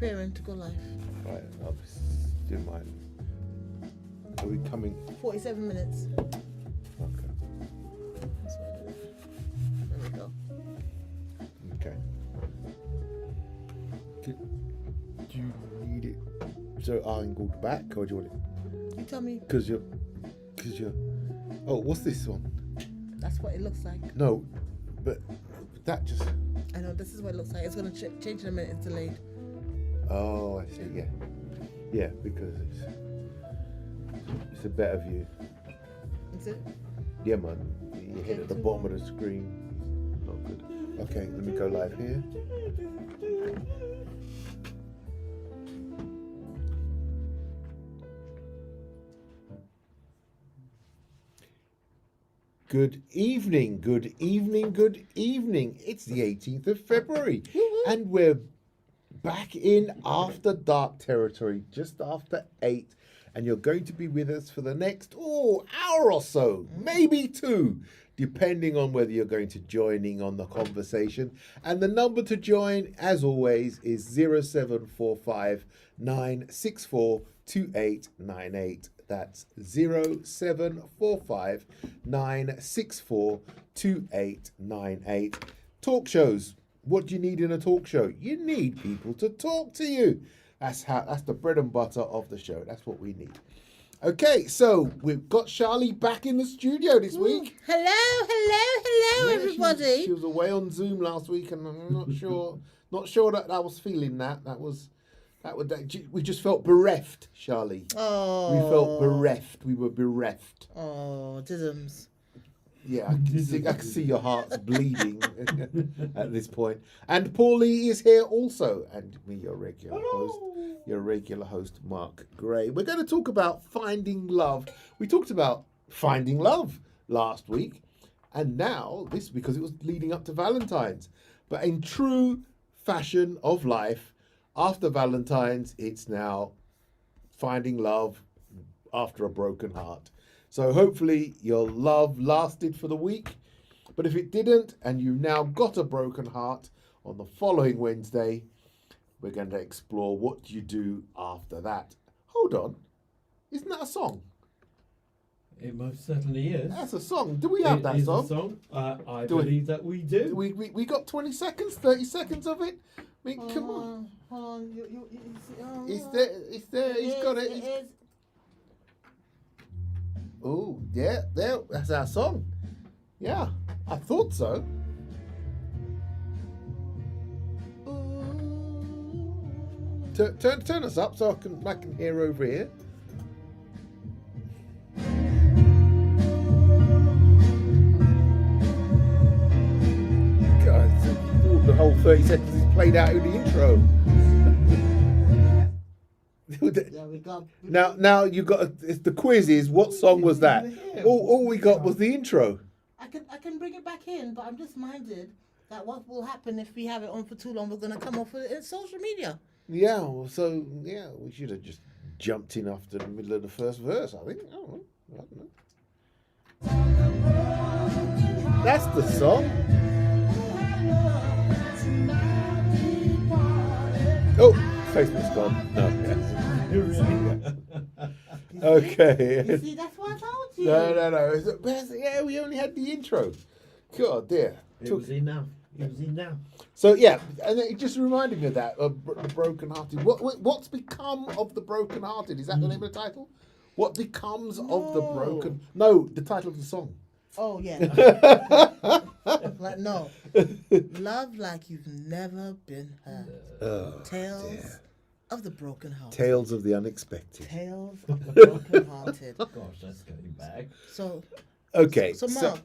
preparing to go live. Right, I'll do mine. Are we coming? 47 minutes. Okay. That's what it is. There we go. Okay. Do you need it so angled back, or do you want it? You tell me. Because you're. Oh, what's this one? That's what it looks like. No, but that just. I know, this is what it looks like. It's going to change in a minute. It's delayed. Oh, I see. Yeah, yeah, because it's a better view. Is it? Yeah, man. You hit at the bottom of the screen. Not good. Okay, let me go live here. Good evening, good evening, good evening. It's the 18th of February, and we're back in After Dark territory, just after 8. And you're going to be with us for the next hour or so, maybe 2, depending on whether you're going to join in on the conversation. And the number to join, as always, is 0745 964 2898. That's 0745 964 2898. Talk shows. What do you need in a talk show? You need people to talk to you. That's the bread and butter of the show. That's what we need. Okay, so we've got Charlie back in the studio this week. Hello, Yeah, everybody. She was away on Zoom last week, and I'm not sure that I was feeling that. We just felt bereft, Charlie. Oh. We felt bereft. We were bereft. Oh, disms. Yeah, I can see your heart's bleeding at this point. And Paulie is here also, and me, your regular host, Mark Gray. We're going to talk about finding love. We talked about finding love last week, and now this because it was leading up to Valentine's. But in true fashion of life, after Valentine's, it's now finding love after a broken heart. So hopefully your love lasted for the week. But if it didn't, and you've now got a broken heart, on the following Wednesday, we're going to explore what you do after that. Hold on. Isn't that a song? It most certainly is. That's a song. Do we have that song? A song. I believe that we do. We got 20 seconds, 30 seconds of it? I mean, come on. Hold on. It's there. He's got it. Oh, yeah, there. That's our song. Yeah, I thought so. Turn us up so I can hear over here. God, the whole 30 seconds is played out in the intro. Yeah, we got. Now you got the quiz is what song was that? All we got was the intro. I can bring it back in, but I'm just minded that what will happen if we have it on for too long, we're gonna come off it in social media. Yeah, so we should have just jumped in after the middle of the first verse. I think. I don't know. That's the song. Oh, Facebook's gone. No. Okay. You see, that's what I told you. No. Yeah, we only had the intro. God dear. It was enough. So yeah, and it just reminded me of that, of the broken-hearted. What's become of the broken-hearted? Is that the name of the title? What becomes of the broken? No, the title of the song. Oh yeah. Like no. Love like you've never been hurt. Tales of the broken heart. Tales of the unexpected. Tales of the broken hearted. Gosh, that's going back. So Okay. So Mark,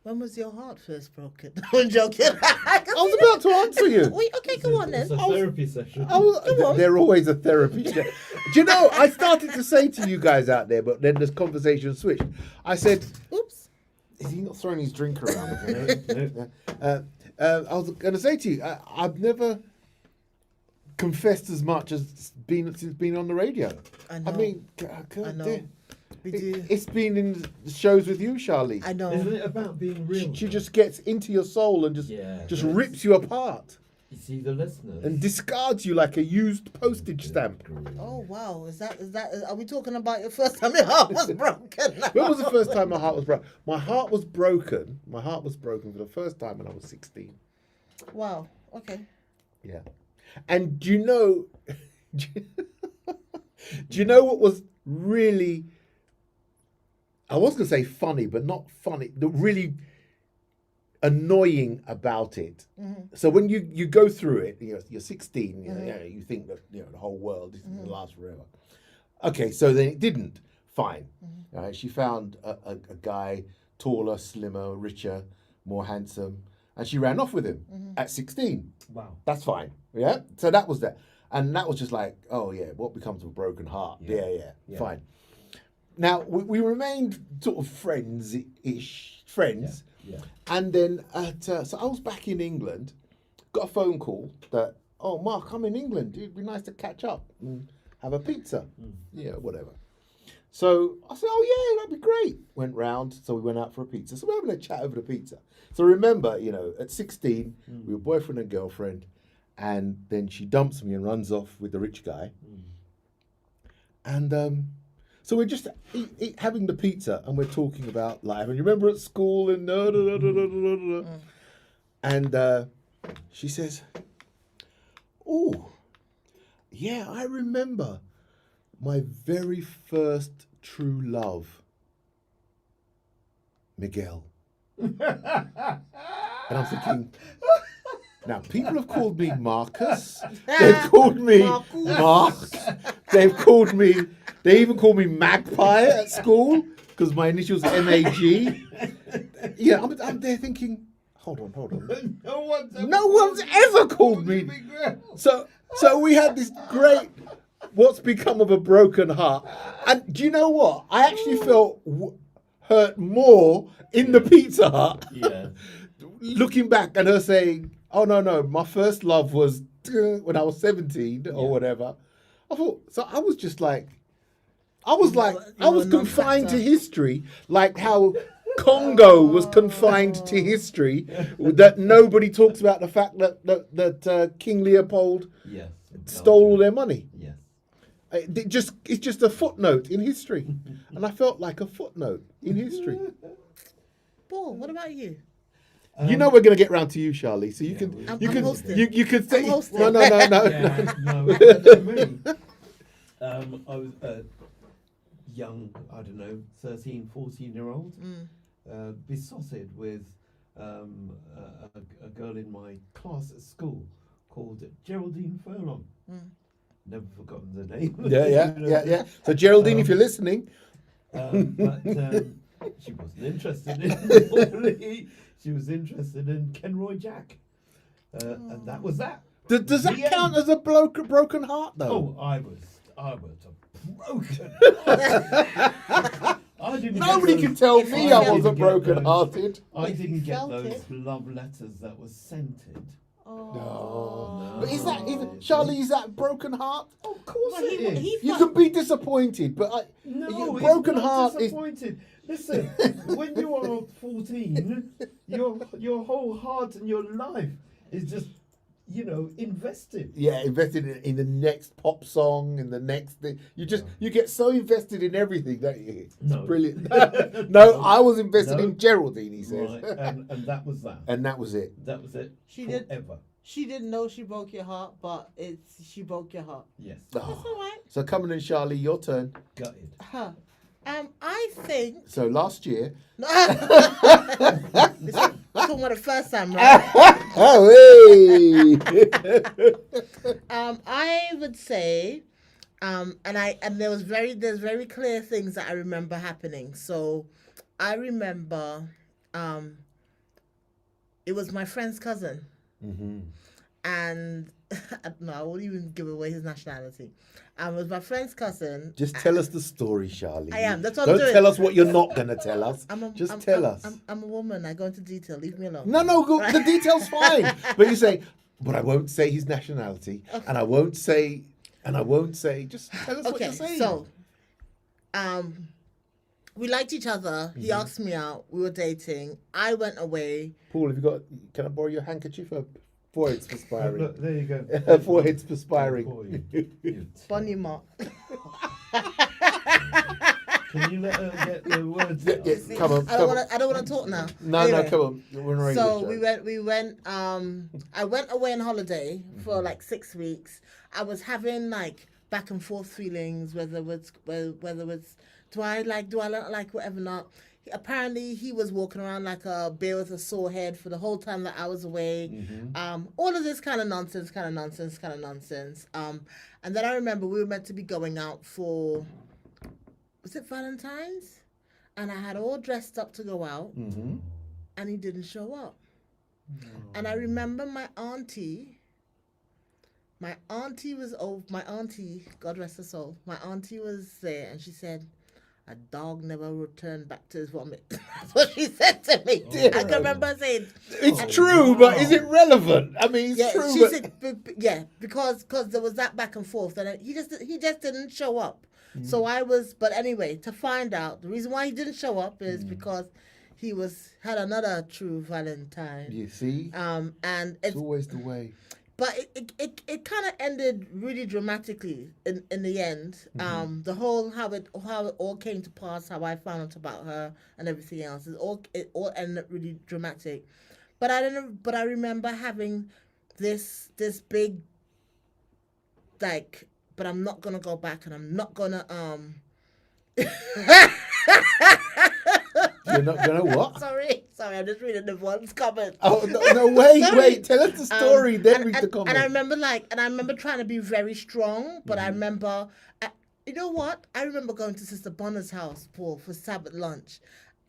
When was your heart first broken? I'm joking. I was about to answer you. Wait, okay, go on then. It's a therapy session. They're always a therapy. Do you know, I started to say to you guys out there, but then this conversation switched. I said, Oops. is he not throwing his drink around again? I was going to say to you, I've never confessed as much as since being on the radio. I know. I mean, I know. We do. It's been in the shows with you, Charlie. I know. Isn't it about being real? She just gets into your soul and just rips you apart. You see the listeners. and discards you like a used postage stamp. Oh wow, is that? Are we talking about your first time your heart was broken? When was the first time my heart was broken? My heart was broken. My heart was broken for the first time when I was 16. Wow. Okay. Yeah. And do you know? Do you know what was really? I was going to say funny, but not funny. The really annoying about it. So when you go through it, you're 16. You think that the whole world is going to last forever. Okay, so then it didn't. Fine. She found a guy taller, slimmer, richer, more handsome, and she ran off with him at 16. Wow. That's fine. Yeah. So that was that. And that was just like, oh yeah, what becomes of a broken heart? Yeah. Fine. Now we remained sort of friends-ish. Yeah. And then so I was back in England, got a phone call that, oh Mark, I'm in England. It'd be nice to catch up and have a pizza. Yeah, whatever. So I said, oh yeah, that'd be great. Went round, so we went out for a pizza. So we're having a chat over the pizza. So remember, at 16, we were boyfriend and girlfriend, and then she dumps me and runs off with the rich guy. And so we're just having the pizza, and we're talking about life. And you remember at school and and she says, "Oh, yeah, I remember my very first true love, Miguel." And I'm thinking, now people have called me Marcus. They've called me Mark. They even called me Magpie at school because my initials are MAG. Yeah, I'm there thinking, hold on. No one's ever called me. So we had this great, what's become of a broken heart. And do you know what? I actually felt hurt more in the Pizza Hut. Yeah. Looking back and her saying, oh no, my first love was when I was 17 or whatever. I thought, so I was just like, I was confined to history, like how Congo was confined to history, that nobody talks about the fact that King Leopold stole all their money. Yes. It's just a footnote in history. And I felt like a footnote in history. Paul, what about you? We're going to get round to you, Charlie. So you can I'm you can hosting. you can say I'm hosting. no. Yeah, no, for me, I was a young, 13, 14-year-old, besotted with a girl in my class at school called Geraldine Furlong. Never forgotten the name. Yeah. So Geraldine, if you're listening, But she wasn't interested in She was interested in Kenroy Jack, and that was that. does that count as a broken heart though? Oh, I was broken. I didn't. Nobody can tell me I wasn't broken-hearted. I didn't get felt those it. love letters that were scented. No. But is that Charlie? Is that broken heart? Oh, of course Well, it is. You can be disappointed, but No, broken it's not heart is. disappointed. Listen, when you are 14, your whole heart and your life is just, invested. Yeah, invested in the next pop song, in the next thing. You get so invested in everything, don't you? It's No. brilliant. No, I was invested in Geraldine, he says. Right, and that was that. And that was it. That was it. She did. forever. She didn't know she broke your heart, but she broke your heart. Yes. That's all right. So coming in, Charlie, your turn. Gutted. Huh. I think. So last year. This is talking about the first time, right? Oh, hey! I would say, and there's very clear things that I remember happening. So, I remember, it was my friend's cousin, and no, I won't even give away his nationality. It was my friend's cousin. Just tell us the story, Charlie. I am. That's what I'm Don't doing. tell us what you're not going to tell us. Just tell us. I'm a woman. I go into detail. Leave me alone. No, the detail's fine. But you say, but I won't say his nationality, and I won't say. Just tell us what you're saying. So, we liked each other. He asked me out. We were dating. I went away. Paul, can I borrow your handkerchief? Forehead's perspiring. Look, there you go. Her forehead's For perspiring. you. Funny, Mark. Can you let her get the words out? Yeah, come on. I don't want to talk now. No, Anyway, come on. We're on a radio So show. we went. I went away on holiday for like 6 weeks. I was having like back and forth feelings, whether it's do I not like whatever not. Apparently, he was walking around like a bear with a sore head for the whole time that I was away. All of this kind of nonsense. And then I remember we were meant to be going out for, was it Valentine's? And I had all dressed up to go out, and he didn't show up. And I remember my auntie, God rest her soul, my auntie was there, and she said, a dog never returned back to his vomit. That's what she said to me. I can remember saying, It's true, but is it relevant? I mean, it's true. she But said, because there was that back and forth, and he just didn't show up. So but anyway, to find out the reason why he didn't show up is because he had another true Valentine. you see, And it's always the way. but it kind of ended really dramatically in the end. The whole how it all came to pass, how I found out about her and everything else. It all ended up really dramatic. But I remember having this big, like, but I'm not gonna go back, and I'm not gonna You're not gonna what? Sorry, I'm just reading the one's comment. Oh no! Wait, Sorry. wait. Tell us the story, then read the comment. And I remember trying to be very strong, but I remember, you know what? I remember going to Sister Bonner's house, Paul, for Sabbath lunch,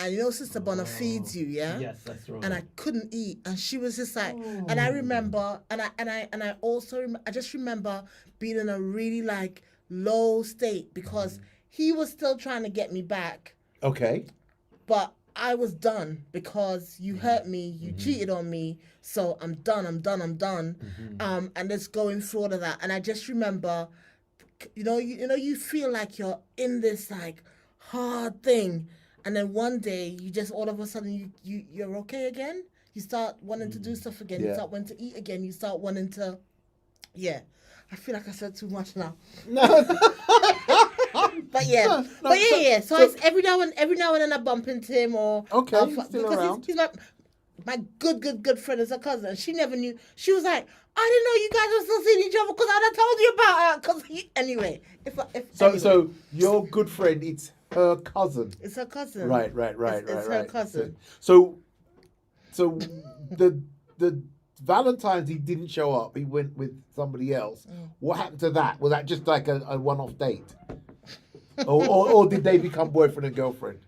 and you know Sister Bonner feeds you, yeah. Yes, that's right. And I couldn't eat, and she was just like, and I remember, I just remember being in a really like low state because he was still trying to get me back. Okay. But I was done because you hurt me, you cheated on me, so I'm done. And just going through all of that. And I just remember, you feel like you're in this like hard thing, and then one day you just all of a sudden you're okay again. You start wanting to do stuff again. Yeah. You start wanting to eat again. You start wanting to, I feel like I said too much now. No. But yeah, So it's every now and then I bump into him or he's still because around. he's my good friend is a cousin. And she never knew. She was like, I didn't know you guys were still seeing each other because I'd have told you about her. Anyway, So your good friend, it's her cousin. it's her cousin. Right. It's her cousin. So the Valentine's he didn't show up. He went with somebody else. What happened to that? Was that just like a one-off date? or did they become boyfriend and girlfriend?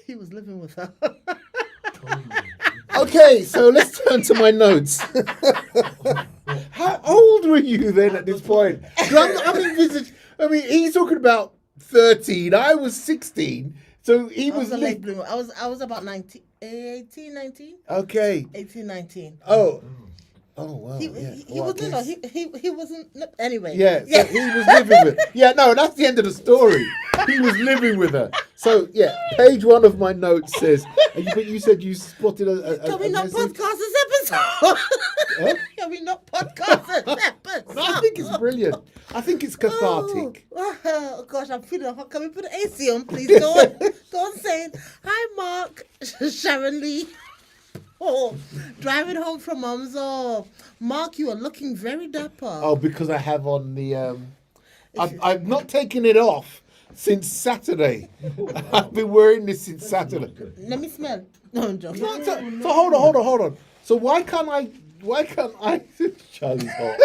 He was living with her. Okay, so let's turn to my notes. How old were you then at this point? 'Cause I mean, he's talking about 13. I was 16. So he I was was a late bloomer. I was about 19. 18, 19? Okay. 18, 19. Oh wow. He Well, I wasn't. guess- He wasn't. Anyway. Yeah, so he was living with. Yeah, no, that's the end of the story. He was living with her. So yeah, page 1 of my notes says. But you said you spotted a Can we not message? podcast this episode? Can we not podcast this episode? No, I think it's brilliant. I think it's cathartic. Oh gosh, I'm feeling hot. Can we put the AC on, please? Don't say it. Hi, Mark. Sharon Lee. Oh, driving home from Mum's. Oh, Mark, you are looking very dapper. Oh, because I have on the. I've not taken it off since Saturday. I've been wearing this since Saturday. Let me smell. No, I'm joking. So hold on. So why can't I? Charlie's hot.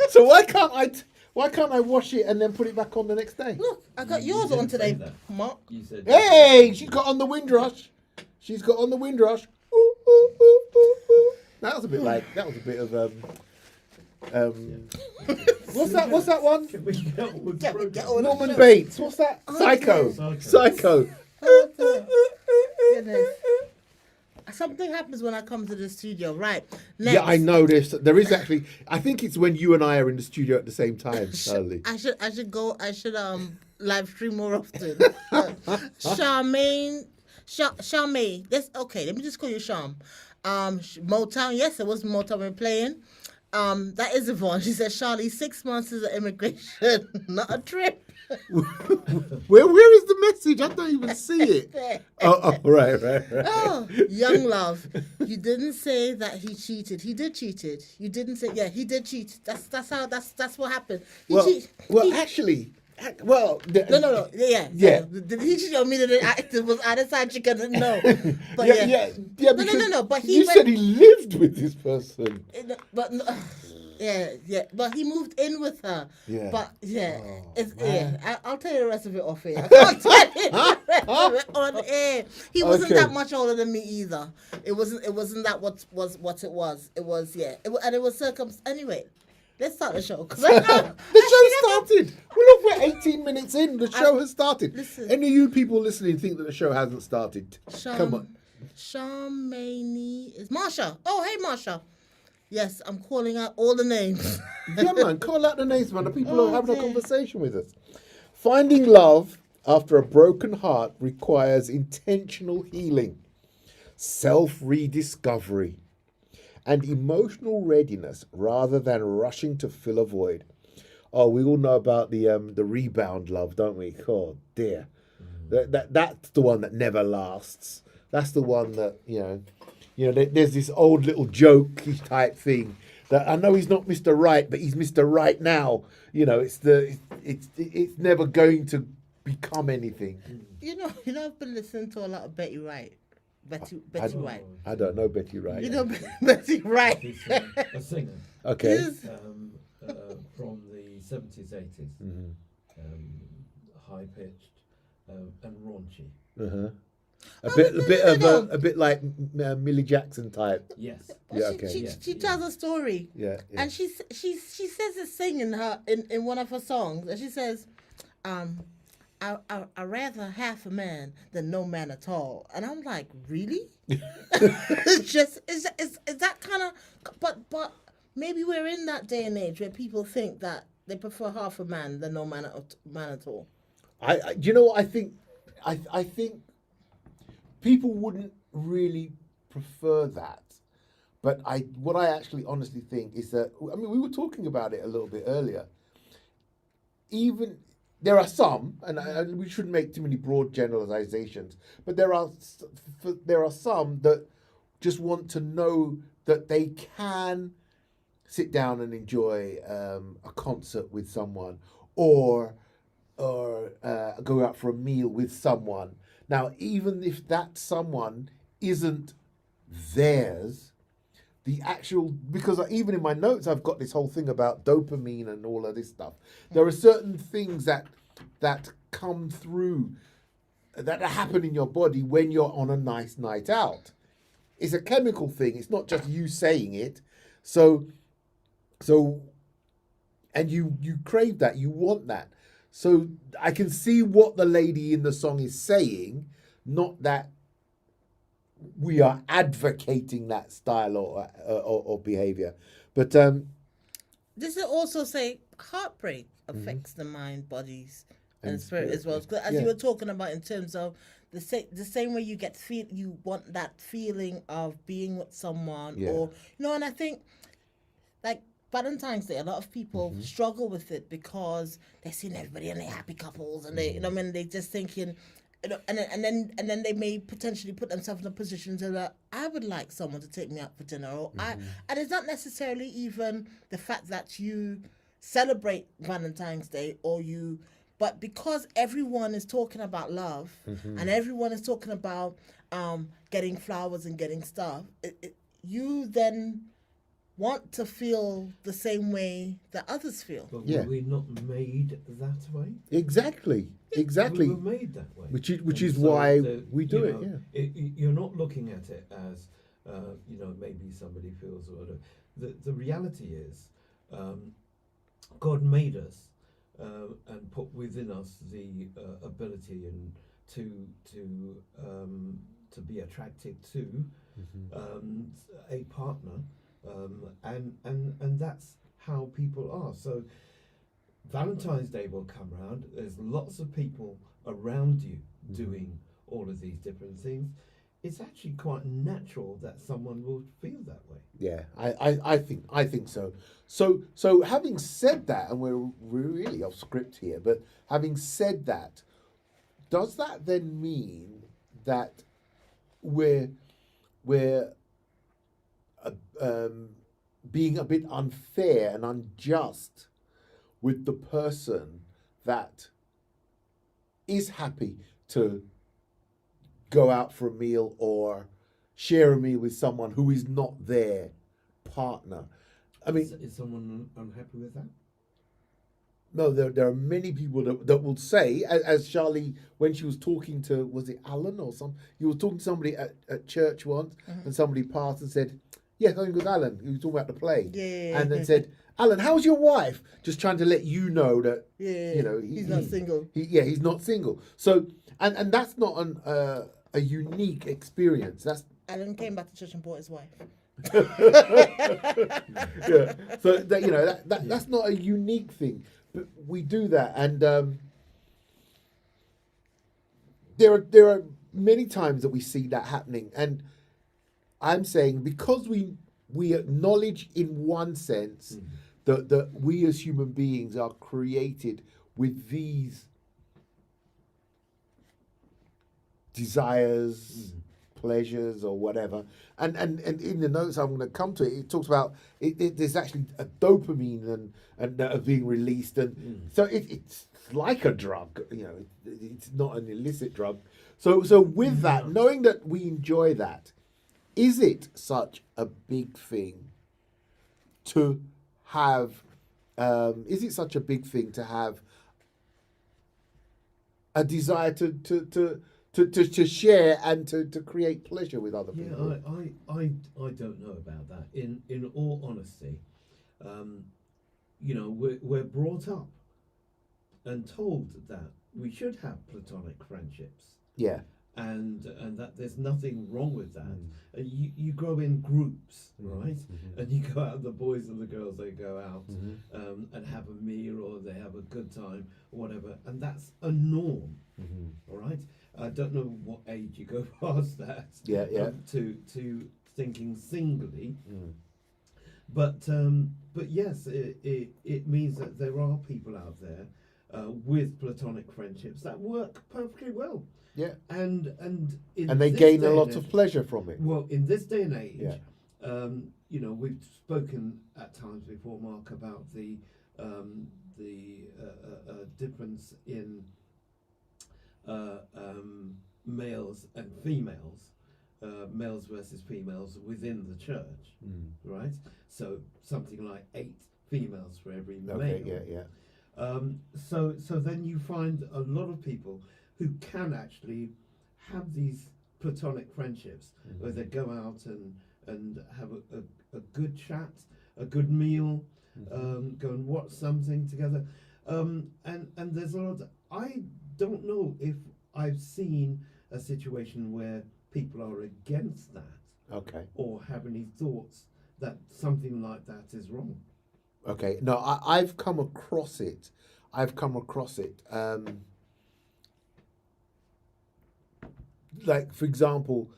So why can't I wash it and then put it back on the next day? Look, I got yours didn't on today, say that. Mark. You said Hey, she's got on the Windrush. Ooh, ooh, ooh, ooh, ooh. That was a bit of what's that one? Can we get on with the Get program? on. Norman Bates. What's that? Psycho. Psycho. Goodness. Something happens when I come to the studio. Right. Next. Yeah, I know this. There is actually. I think it's when you and I are in the studio at the same time, Charlie. I should live stream more often. Charmaine. Let me just call you Sham. Motown, yes, it was Motown we're playing. That is Yvonne. She said, Charlie, 6 months is an immigration, not a trip. Where is the message? I don't even see it. Oh, right. Oh, young love. You didn't say that he cheated. He did cheated. You didn't say, yeah, he did cheat. That's what happened. Actually, No. Yeah. Yeah. So, did he cheat on me? That it was either side chicken? No. But yeah. No. because But he you said he lived with this person. But no, yeah. But he moved in with her. Yeah. But yeah, Oh, man. I'll tell you the rest of it off air. I can't tell you the rest of it on air. He wasn't Okay. that much older than me either. It wasn't that what it was. It was and it was anyway. Let's start the show. 'Cause I know- The show started. Well, look, we're 18 minutes in. The show has started. Listen. Any of you people listening think that the show hasn't started? Come on. Shamani is Marsha. Oh, hey Marsha. Yes, I'm calling out all the names. Yeah, man. Call out the names, man. The people Oh, are having a dear. conversation with us. Finding love after a broken heart requires intentional healing, self-rediscovery, and emotional readiness rather than rushing to fill a void. Oh, we all know about the rebound love, don't we? Oh dear, that's the one that never lasts. That's the one that there's this old little joke type thing that I know he's not Mr. Right, but he's Mr. Right now. It's never going to become anything. I've been listening to a lot of Betty Wright. Betty Wright. I don't know Betty Wright. You know Betty Wright. She's a singer Okay. from the 70s, 80s. High pitched and raunchy. Uh-huh. No. A bit like Millie Jackson type. Yes. Yeah, okay. She tells a story. Yeah. And she says this thing in one of her songs, and she says, I rather half a man than no man at all. And I'm like, really? It's just is that kind of but maybe we're in that day and age where people think that they prefer half a man than no man at all. You know what I think? I think people wouldn't really prefer that, but what I actually honestly think is that we were talking about it a little bit earlier. Even there are some, and we shouldn't make too many broad generalizations, but there are some that just want to know that they can sit down and enjoy a concert with someone, or go out for a meal with someone. Now, even if that someone isn't theirs, because even in my notes I've got this whole thing about dopamine and all of this stuff. There are certain things that come through that happen in your body when you're on a nice night out. It's a chemical thing. It's not just you saying it. So and you crave that, you want that. So I can see what the lady in the song is saying, not that we are advocating that style or behavior. But Does it also say heartbreak affects the mind, bodies, and spirit as well? 'Cause as you were talking about in terms of the same way you you want that feeling of being with someone, or and I think like Valentine's Day, a lot of people struggle with it because they're seeing everybody and they're happy couples, and they they're just thinking. And then they may potentially put themselves in a position to that I would like someone to take me out for dinner, or and it's not necessarily even the fact that you celebrate Valentine's Day but because everyone is talking about love and everyone is talking about getting flowers and getting stuff, you then want to feel the same way that others feel. But were we not made that way? Exactly. We were made that way. Which is why we do it. You're not looking at it as, maybe somebody feels or whatever. The reality is, God made us and put within us the ability to be attracted to a partner, and that's how people are. So Valentine's Day will come around. There's lots of people around you doing all of these different things, it's actually quite natural that someone will feel that way. Yeah, I think so. So having said that, and we're really off script here, but having said that, does that then mean that we're uh, um, being a bit unfair and unjust with the person that is happy to go out for a meal or share a meal with someone who is not their partner? I mean, Is someone unhappy with that? no, there are many people that will say, as Charlie, when she was talking to, was it Alan or some? You were talking to somebody at church once, and somebody passed and said, "Yeah, I think it was Alan who was talking about the play," Yeah. and then said, "Alan, how's your wife?" Just trying to let you know that Yeah, you know he's not single. He's not single. So and that's not a unique experience. That's Alan came back to church and brought his wife. yeah. So that that's not a unique thing, but we do that, and there are many times that we see that happening, and I'm saying because we acknowledge in one sense that we as human beings are created with these desires, pleasures, or whatever. And in the notes I'm going to come to it talks about there's actually a dopamine and that are being released, and so it's like a drug. It's not an illicit drug. So with that, knowing that we enjoy that, is it such a big thing to have? Is it such a big thing to have a desire to share and to create pleasure with other people? Yeah, I don't know about that. In all honesty, we're brought up and told that we should have platonic friendships, Yeah. and that there's nothing wrong with that. And you grow in groups, right? And you go out, the boys and the girls, they go out and have a meal, or they have a good time or whatever, and that's a norm. All right. I don't know what age you go past that. Yeah. To thinking singly, but yes, it means that there are people out there with platonic friendships that work perfectly well. Yeah. And They gain a lot of pleasure from it. Well, in this day and age, Yeah. we've spoken at times before, Mark, about the difference in males and females, males versus females within the church, right? So something like 8 females for every male. Okay. Yeah. So then you find a lot of people who can actually have these platonic friendships where they go out and have a good chat, a good meal, go and watch something together, and there's a lot. I don't know if I've seen a situation where people are against that, Okay. or have any thoughts that something like that is wrong. Okay. No, I've come across it. Like, for example,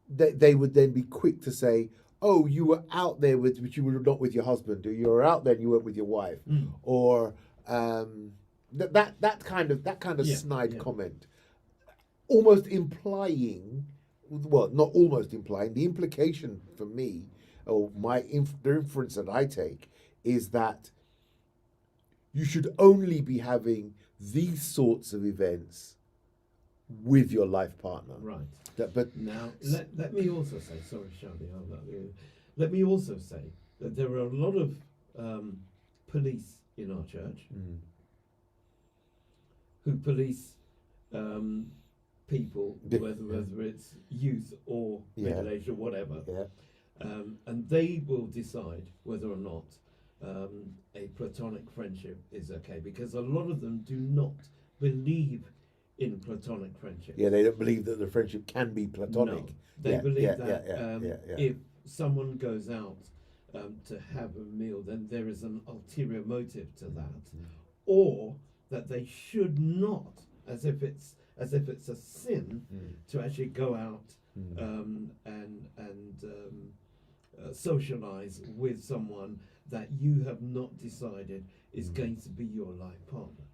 they would then be quick to say, "Oh, you were out there but you were not with your husband, or you were out there and you weren't with your wife," or that kind of snide comment, almost implying, well, not almost implying, the implication for me, or the inference that I take, is that you should only be having these sorts of events with your life partner. Right. But Now, let me also say, sorry, Charlie, let me also say that there are a lot of police in our church who police people, whether it's youth or middle age or whatever, and they will decide whether or not a platonic friendship is okay, because a lot of them do not believe in platonic friendship. Yeah, they don't believe that the friendship can be platonic. No, they believe that if someone goes out to have a meal, then there is an ulterior motive to that, or that they should not as if it's a sin to actually go out and socialize with someone that you have not decided is going to be your life partner.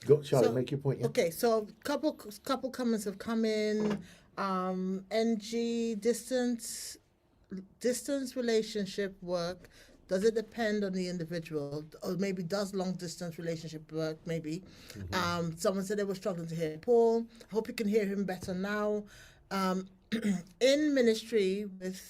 Go, Charlotte, So- make your point. Yeah? Okay, so couple comments have come in. NG distance relationship work. Does it depend on the individual, or maybe does long distance relationship work? Maybe. Someone said they were struggling to hear Paul. I hope you can hear him better now. In ministry with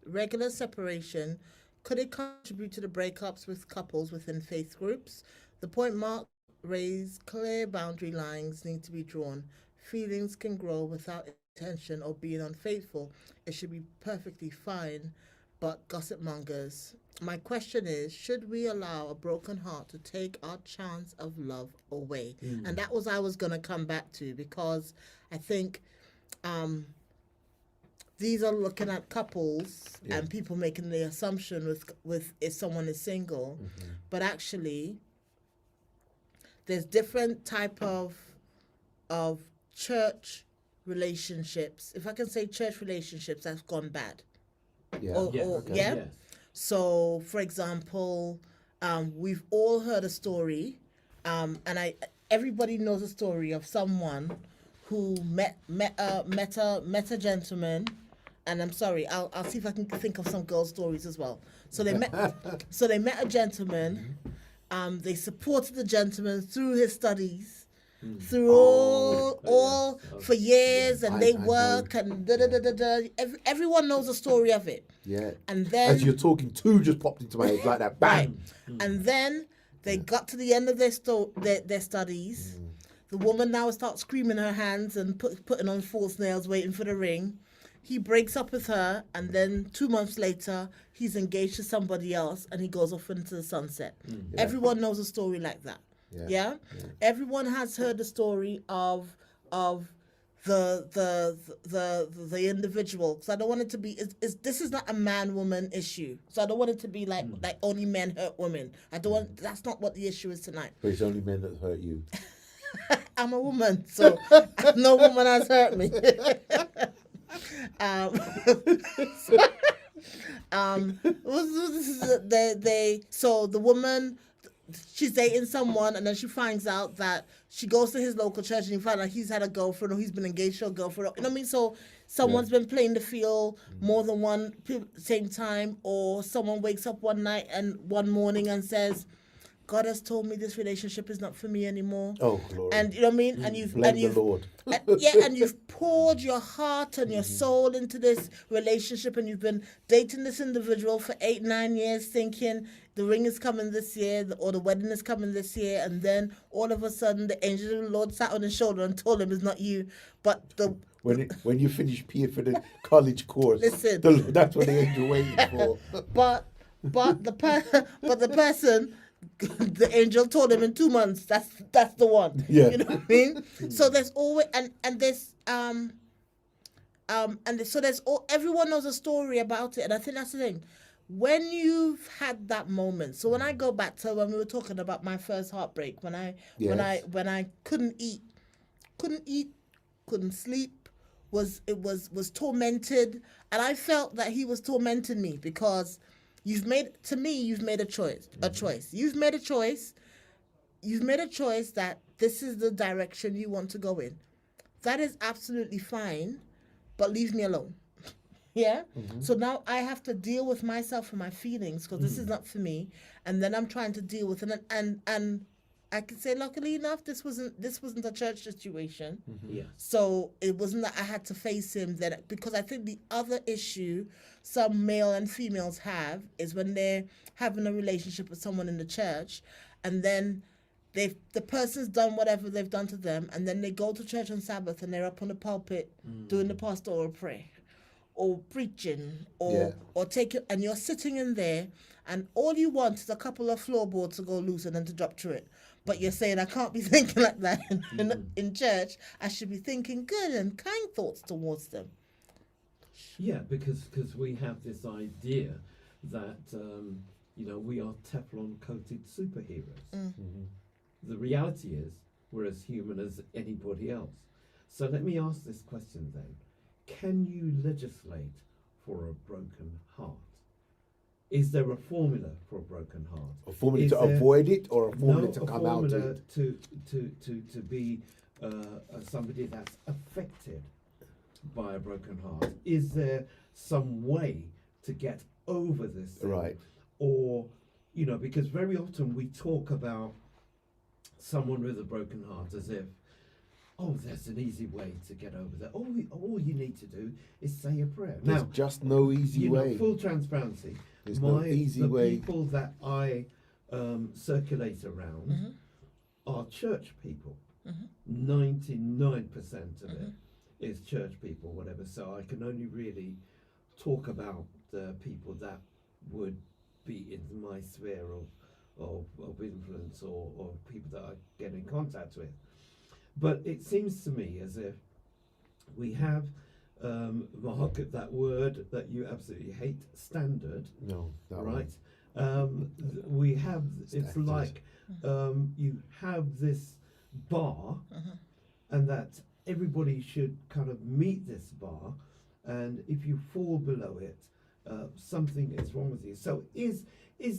regular separation, could it contribute to the breakups with couples within faith groups? The point Mark raised, clear boundary lines need to be drawn. Feelings can grow without intention or being unfaithful. It should be perfectly fine, but gossip mongers. My question is, should we allow a broken heart to take our chance of love away? And that was I was going to come back to, because I think these are looking at couples and people making the assumption with if someone is single, but actually there's different type of church relationships, if I can say church relationships, that's gone bad. Yeah. Or, Yes, or okay, yeah. yes. So, for example, we've all heard a story, and everybody knows a story of someone who met a gentleman, and I'm sorry, I'll see if I can think of some girl stories as well. So they met a gentleman. They supported the gentleman through his studies. Through all for years, and I they know. work and da da da da da. Everyone knows the story of it. Yeah. And then As you're talking, two just popped into my head like that. Bang. and then they got to the end of their studies. The woman now starts screaming her hands and putting on false nails, waiting for the ring. He breaks up with her, and then 2 months later, he's engaged to somebody else, and he goes off into the sunset. Everyone knows a story like that. Yeah? Everyone has heard the story of the individual. So I don't want it to be. This is not a man-woman issue. So I don't want it to be like only men hurt women. I don't want. That's not what the issue is tonight. But it's only men that hurt you. I'm a woman, so no woman has hurt me. So the woman, she's dating someone, and then she finds out that she goes to his local church, and you find out he's had a girlfriend, or he's been engaged to a girlfriend. You know what I mean? So someone's been playing the field more than one same time, or someone wakes up one night and one morning and says, God has told me this relationship is not for me anymore. Oh, glory. And you know what I mean? And you've Blame the Lord. and you've poured your heart and your soul into this relationship, and you've been dating this individual for 8-9 years, thinking the ring is coming this year, or the wedding is coming this year, and then all of a sudden the angel of the Lord sat on his shoulder and told him it's not you, but the When you finish paying for the college course, Listen. that's what the angel waiting for. but the person, the angel told him in 2 months, that's the one. Yeah. You know what I mean? So there's always everyone knows a story about it, and I think that's the thing. When you've had that moment, so when I go back to when we were talking about my first heartbreak, when I couldn't eat, couldn't sleep, was tormented, and I felt that he was tormenting me, because you've made a choice. You've made a choice that this is the direction you want to go in. That is absolutely fine, but leave me alone. Yeah? So now I have to deal with myself and my feelings, because this is not for me. And then I'm trying to deal with it. And I can say, luckily enough, this wasn't a church situation. Yeah. So it wasn't that I had to face him, that because I think the other issue some male and females have is when they're having a relationship with someone in the church, and then the person's done whatever they've done to them, and then they go to church on Sabbath and they're up on the pulpit doing the pastoral prayer or preaching or take it, and you're sitting in there, and all you want is a couple of floorboards to go loose and then to drop through it. But you're saying, I can't be thinking like that in church. I should be thinking good and kind thoughts towards them. Yeah, because we have this idea that we are Teflon coated superheroes. The reality is we're as human as anybody else. So let me ask this question then. Can you legislate for a broken heart? Is there a formula for a broken heart? A formula Is to there- avoid it, or a formula no, to a come out formula of it? to be somebody that's affected by a broken heart. Is there some way to get over this thing? Right. Or, you know, because very often we talk about someone with a broken heart as if, oh, there's an easy way to get over that. All you need to do is say a prayer. There's Now, just no easy you know, way. full transparency. There's no easy way. The people that I circulate around are church people. 99% of it is church people, whatever. So I can only really talk about the people that would be in my sphere of influence or people that I get in contact with. But it seems to me as if we have, Mark, that word that you absolutely hate, standard, No, that one. right? We have, it's Standard. like you have this bar, and that everybody should kind of meet this bar, and if you fall below it, something is wrong with you. So is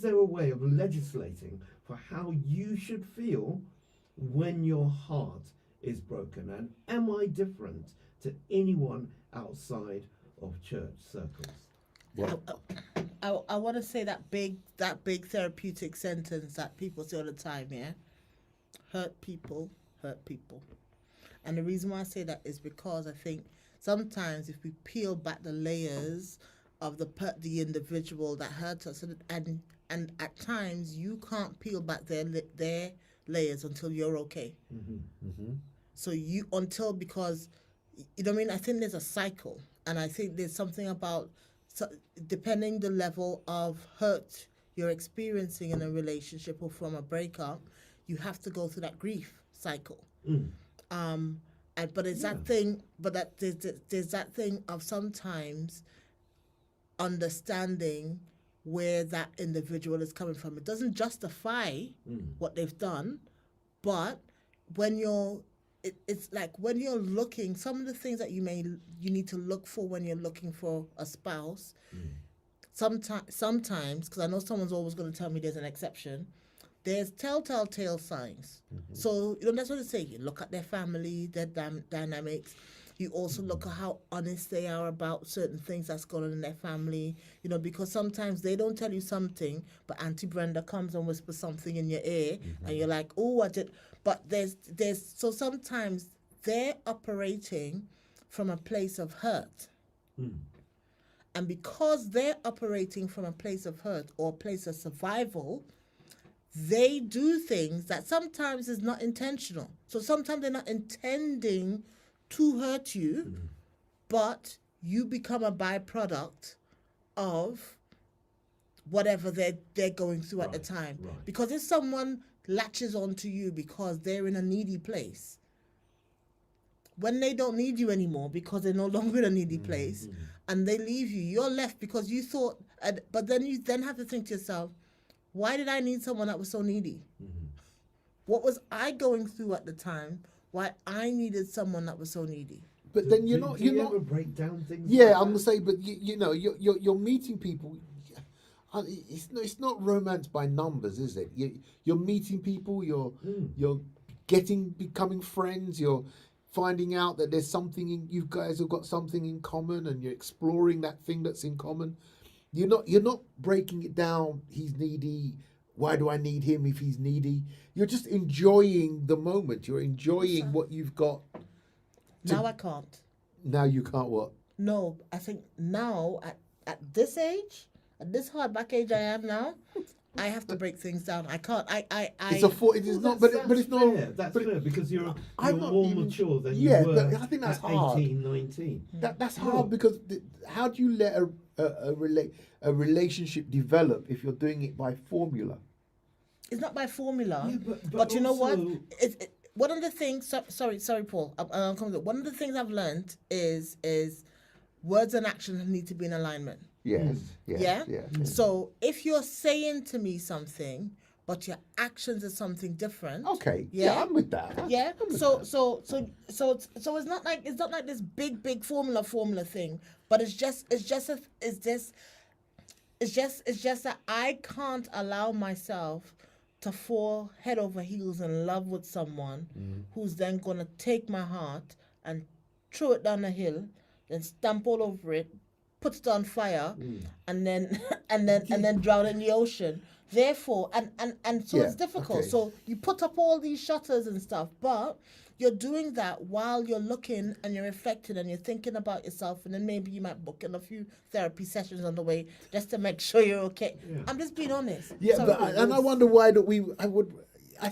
there a way of legislating for how you should feel when your heart is broken? And am I different to anyone outside of church circles? Well, I want to say that big therapeutic sentence that people say all the time, yeah? Hurt people. And the reason why I say that is because I think sometimes if we peel back the layers of the individual that hurt us, and at times you can't peel back their layers until you're okay. So because, you know what I mean? I think there's a cycle, and I think there's something about, so depending the level of hurt you're experiencing in a relationship or from a breakup, you have to go through that grief cycle. But it's that thing. But that there's that thing of sometimes understanding where that individual is coming from. It doesn't justify what they've done, but when it's like when you're looking, some of the things that you need to look for when you're looking for a spouse. Sometimes, because I know someone's always going to tell me there's an exception. There's telltale signs. So that's what they say. You look at their family, their dynamics. You also look at how honest they are about certain things that's going on in their family. Because sometimes they don't tell you something, but Auntie Brenda comes and whispers something in your ear, and you're like, oh, I did. But so sometimes they're operating from a place of hurt. And because they're operating from a place of hurt or a place of survival, they do things that sometimes is not intentional. So sometimes they're not intending to hurt you, but you become a byproduct of whatever they're going through at the time. Right. Because if someone latches onto you because they're in a needy place, when they don't need you anymore because they're no longer in a needy place, and they leave you, you're left because you thought, but then you have to think to yourself, why did I need someone that was so needy? What was I going through at the time? Why I needed someone that was so needy? but then you're Do not. you You're ever not. break down things? Yeah, like I'm gonna that? say, but you're meeting people. It's not romance by numbers, is it? You're meeting people. You're becoming friends. You're finding out that there's something you guys have got something in common, and you're exploring that thing that's in common. You're not breaking it down. He's needy. Why do I need him if he's needy? You're just enjoying the moment. You're enjoying what you've got. Now I can't. Now you can't what? No, I think now at this age, at this hardback age I am now, I have to break things down. I can't. It's a thought. It is not. But it's not. Fair. That's but fair because you're I'm not more even- mature than yeah, you were but I think that's at hard. 18, 19. That's hard because how do you let a relationship develop if you're doing it by formula? It's not by formula, Yeah, but you know what? also- One of the things. Sorry, Paul. I'm coming to it. One of the things I've learned is words and actions need to be in alignment. Yes. Yeah? Yeah. So if you're saying to me something, but your actions is something different. Okay. Yeah. Yeah, I'm with that. Yeah. I'm with So that. it's not like this big formula thing, but it's just that I can't allow myself to fall head over heels in love with someone who's then gonna take my heart and throw it down a hill, then stamp all over it, put it on fire, and then and then drown it in the ocean. Therefore, and so Yeah, it's difficult. okay. So you put up all these shutters and stuff, but you're doing that while you're looking and you're reflecting and you're thinking about yourself, and then maybe you might book in a few therapy sessions on the way just to make sure you're okay. Yeah. I'm just being honest. Yeah, So- but and I wonder why that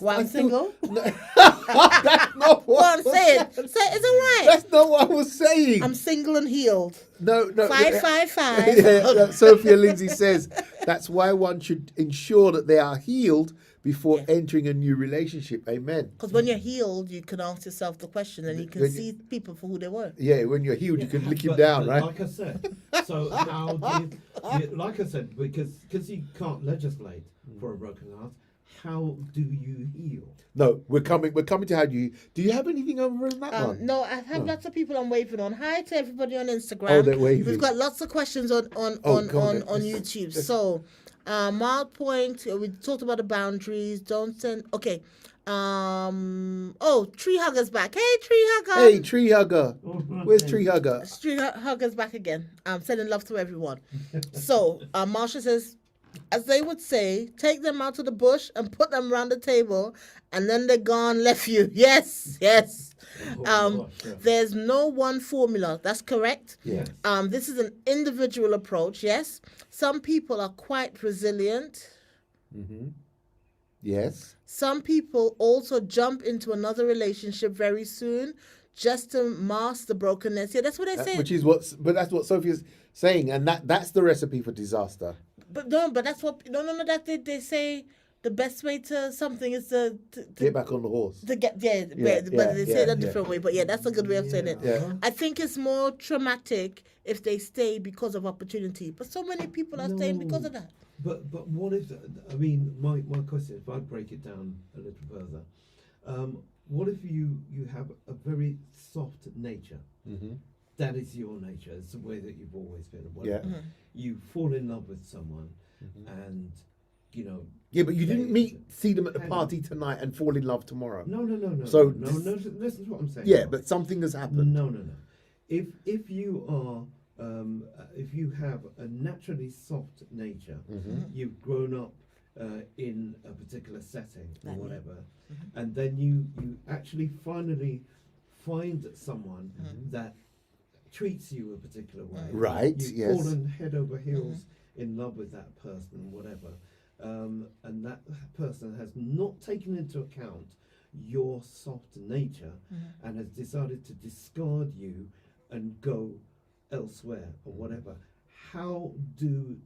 Why I'm single? No, that's not Go on, what say it. Say it. Is it right? That's not what I was saying. I'm single and healed. No. 555. Yeah, Sophia Lindsay says that's why one should ensure that they are healed before Yeah. entering a new relationship. Amen. Because when you're healed, you can ask yourself the question and you can When you- see people for who they were. Yeah, when you're healed, you can lick him But- down, but right? Like I said, so how do you, like I said, because you can't legislate for a broken heart, how do you heal? No, we're coming to how do you have anything over in that one? No, I have lots of people I'm waving on. Hi to everybody on Instagram. Oh, they're waving. We've got lots of questions on go on then. YouTube. So, mild point. We talked about the boundaries. Don't send. Okay. Tree hugger's back. Hey, tree hugger. Hey, tree hugger. Where's tree hugger? Tree hugger's back again. Sending love to everyone. So, Marsha says, as they would say, take them out to the bush and put them around the table, and then they're gone, left you. Yes. Oh, gosh, yeah. There's no one formula. That's correct. Yeah. This is an individual approach. Yes. Some people are quite resilient. Yes. Some people also jump into another relationship very soon just to mask the brokenness. Yeah, that's what I say. But that's what Sophia's saying, and that's the recipe for disaster. But that's what that they say the best way to something is to Get back on the horse. to get but yeah, they say it a yeah. different way. But yeah, that's a good way of saying it. Yeah. I think it's more traumatic if they stay because of opportunity. But so many people are staying because of that. But what if, I mean, my question, if I break it down a little further, what if you have a very soft nature? Mm-hmm. That is your nature. It's the way that you've always been. Or whatever. Yeah. You fall in love with someone, and you know. Yeah, but you didn't they- see them at the hang party tonight and fall in love tomorrow. No. So no. Listen to what I'm saying. Yeah, but something has happened. No. If you are if you have a naturally soft nature, you've grown up in a particular setting or whatever, and then you actually finally find someone that treats you a particular way. Right, You've yes. fallen head over heels in love with that person, whatever, and that person has not taken into account your soft nature and has decided to discard you and go elsewhere or whatever. How do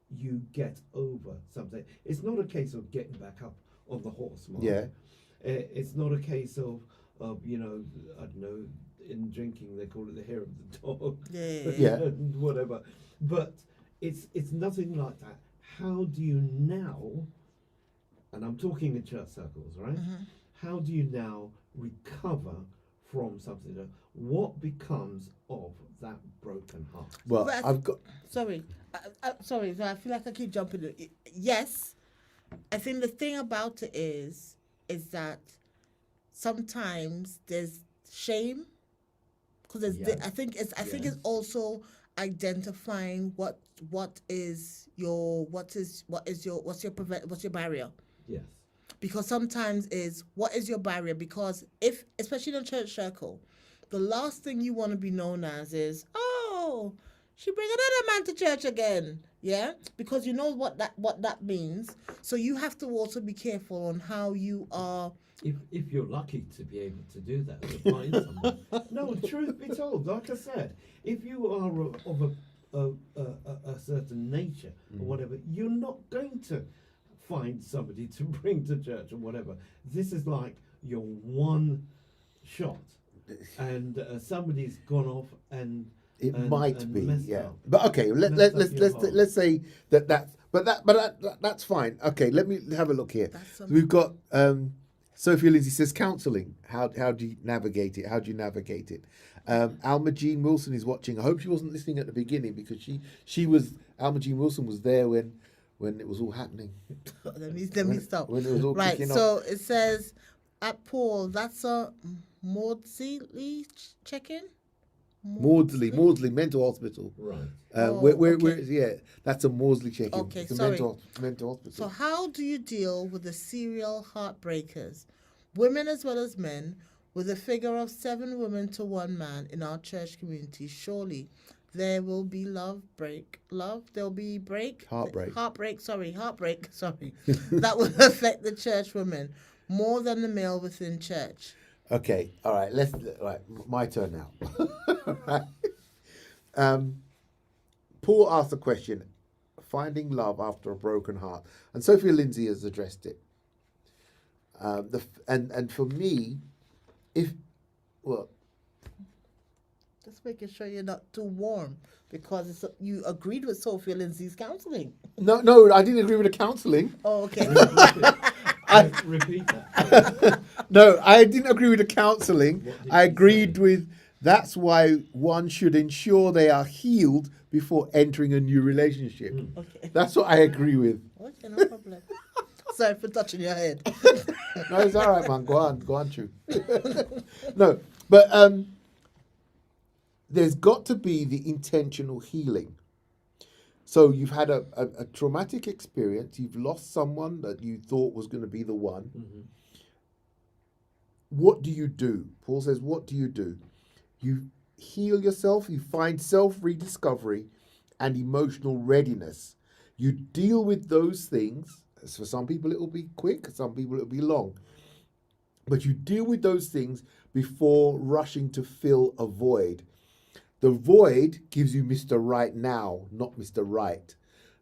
you get over something? It's not a case of getting back up on the horse, Mark. Yeah. It's not a case of you know, I don't know, in drinking they call it the hair of the dog. Yeah. and whatever. But it's nothing like that. How do you now, and I'm talking in church circles, right? How do you now recover from something? What becomes of that broken heart? Well, But- I've got. Sorry, sorry. I feel like I keep jumping. Yes, I think the thing about it is that sometimes there's shame because Yes. I think it's Yes. also identifying what's your barrier. Yes. Because sometimes is what is your barrier? Because if, especially in a church circle, the last thing you want to be known as is, oh, she bring another man to church again. Yeah? Because you know what that means. So you have to also be careful on how you are. If you're lucky to be able to do that, to find someone. No, truth be told, like I said, if you are of a certain nature or whatever, you're not going to find somebody to bring to church or whatever. This is like your one shot, and somebody's gone off and It and might be, messed yeah. up. But okay, Messed up your heart. let's say that's fine. Okay, let me have a look here. That's So we've got Sophia Lindsay says counselling. How do you navigate it? How do you navigate it? Alma Jean Wilson is watching. I hope she wasn't listening at the beginning because Alma Jean Wilson was there when it was all happening. Let me stop. When it was all Right, kicking so off. it says at Paul, that's a Maudsley check-in? Maudsley Mental Hospital. Right. Where okay. yeah, that's a Maudsley check-in. Okay, it's a sorry. mental hospital. So how do you deal with the serial heartbreakers, women as well as men, with a figure of 7 women to 1 man in our church community? Surely there will be heartbreak, that will affect the church women more than the male within church. Okay, all right. My turn now. Right. Paul asked the question: finding love after a broken heart, and Sophia Lindsay has addressed it. And for me, Just making sure you're not too warm, because you agreed with Sophia Lindsay's counselling. no, I didn't agree with the counselling. Oh, okay. Repeat that. No, I didn't agree with the counselling. What did I you agreed say? with that's why one should ensure they are healed before entering a new relationship. Okay. That's what I agree with. Okay, no problem. Sorry for touching your head. No, it's all right, man. Go on, Chu. No, but there's got to be the intentional healing. So you've had a traumatic experience. You've lost someone that you thought was going to be the one. Mm-hmm. What do you do? Paul says, what do? You heal yourself. You find self-rediscovery and emotional readiness. You deal with those things. For some people, it will be quick. Some people, it will be long. But you deal with those things before rushing to fill a void. The void gives you Mr. Right now, not Mr. Right.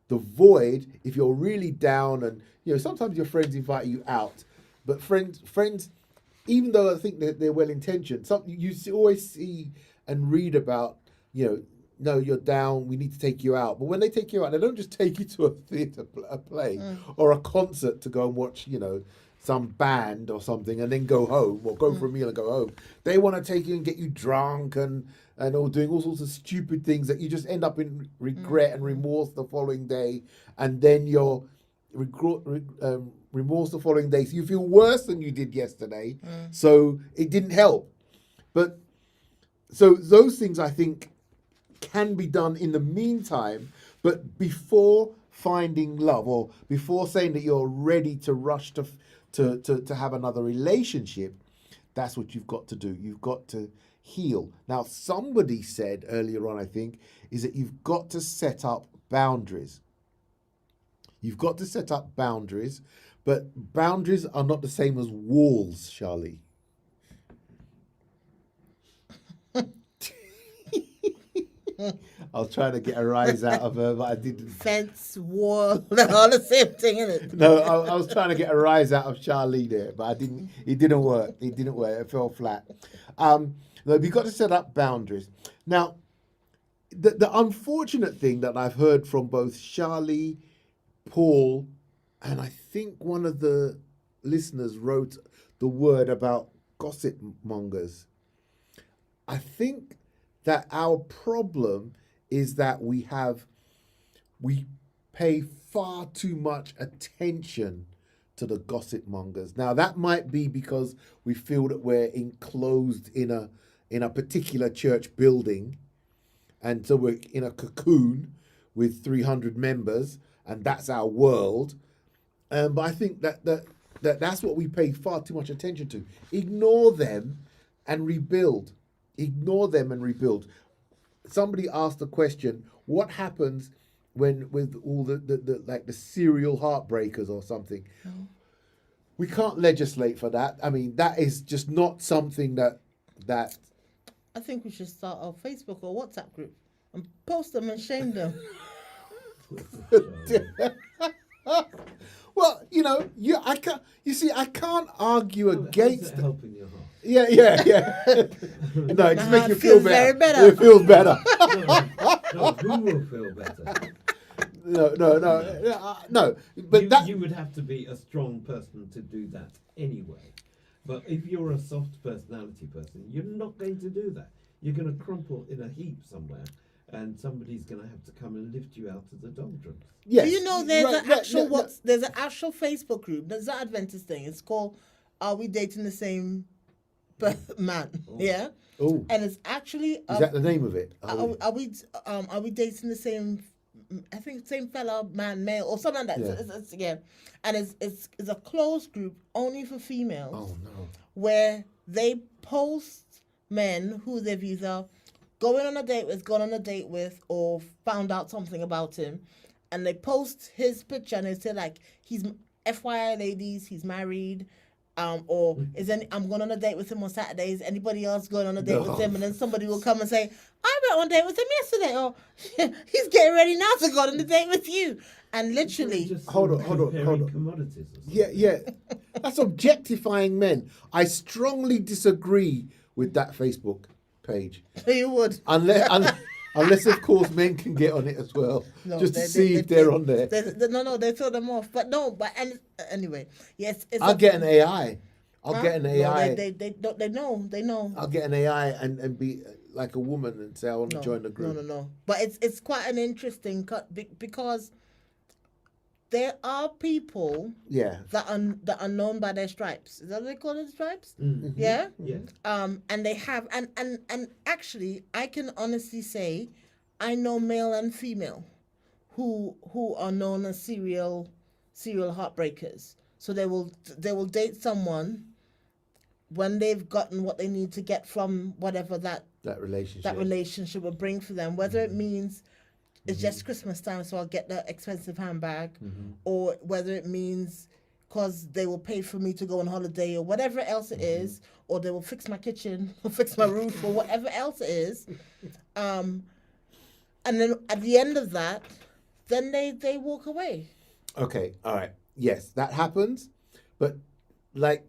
The void, if you're really down and, sometimes your friends invite you out, but friends, even though I think that they're well-intentioned, always see and read about, no, you're down, we need to take you out. But when they take you out, they don't just take you to a theatre, a play, or a concert to go and watch, some band or something and then go home, or go for a meal and go home. They want to take you and get you drunk and all doing all sorts of stupid things that you just end up in regret and remorse the following day. And then you're remorse the following day. So you feel worse than you did yesterday. So it didn't help. But so those things I think can be done in the meantime, but before finding love, or before saying that you're ready to rush to have another relationship, that's what you've got to do. You've got to heal. Now, somebody said earlier on, I think, is that you've got to set up boundaries. You've got to set up boundaries, but boundaries are not the same as walls, Charlie. I was trying to get a rise out of her, but I didn't. Fence, wall, they're all the same thing, isn't it? No, I was trying to get a rise out of Charlie there, but I didn't. It didn't work. It fell flat. Look, you've got to set up boundaries. Now, the unfortunate thing that I've heard from both Charlie, Paul, and I think one of the listeners wrote the word about gossip mongers. I think that our problem is that we pay far too much attention to the gossip mongers. Now that might be because we feel that we're enclosed in a particular church building, and so we're in a cocoon with 300 members, and that's our world. But I think that's what we pay far too much attention to. Ignore them and rebuild. Ignore them and rebuild. Somebody asked the question, what happens with all the serial heartbreakers or something? We can't legislate for that. I mean, that is just not something that I think we should start a Facebook or WhatsApp group and post them and shame them. Well, I can't. You see, I can't argue against. How's it helping your heart? Yeah. No, it just makes heart you feel feels very better. better. It feels better. No, who will feel better? No. But You would have to be a strong person to do that anyway. But if you're a soft personality person, you're not going to do that. You're going to crumple in a heap somewhere, and somebody's going to have to come and lift you out of the doldrums. yes. Do you know there's Right, an right, actual no, no. there's an actual Facebook group. There's an Adventist thing. It's called "Are We Dating the Same Man?" Yeah, Oh, and it's actually is that the name of it? are we dating the same? I think same fella, man, male, or something like that. Yeah. It's, yeah, and it's a closed group only for females. Oh no. Where they post men who they've either gone on a date with, or found out something about him, and they post his picture and they say like, he's FYI ladies, he's married, or I'm going on a date with him on Saturday. Is anybody else going on a date with him? And then somebody will come and say, I went on a date with him yesterday, or he's getting ready now to go on a date with you. And literally, Just Hold on. comparing commodities or something. Yeah. That's objectifying men. I strongly disagree with that Facebook page. you would. Unless of course men can get on it as well, No, just to see if they're on there. No, they throw them off. But no, anyway, yes. I'll get an AI. I'll get an No, AI. they know. I'll get an AI and be like a woman and say I want to join the group. No. But it's quite an interesting cut because there are people Yeah. that are known by their stripes. Is that what they call it, stripes? Mhm. Yeah. Yeah. And they have and actually, I can honestly say, I know male and female, who are known as serial heartbreakers. So they will date someone when they've gotten what they need to get from whatever that relationship will bring for them, whether it means it's just Christmas time, so I'll get the expensive handbag, or whether it means because they will pay for me to go on holiday, or whatever else it is, or they will fix my kitchen, or fix my roof, or whatever else it is. And then at the end of that, then they walk away. Okay, all right. Yes, that happens. But like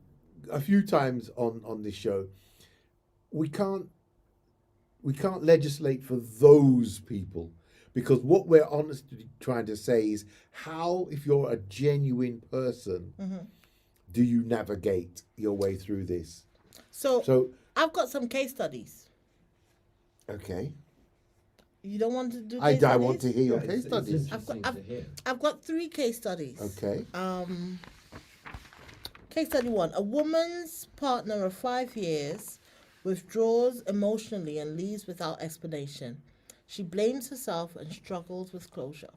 a few times on this show, we can't legislate for those people, because what we're honestly trying to say is how, if you're a genuine person, do you navigate your way through this? So I've got some case studies. Okay. You don't want to do I case studies? want to hear your Yeah, case it's studies. interesting to hear. I've got 3 case studies. Okay. Case study 1. A woman's partner of 5 years withdraws emotionally and leaves without explanation. She blames herself and struggles with closure.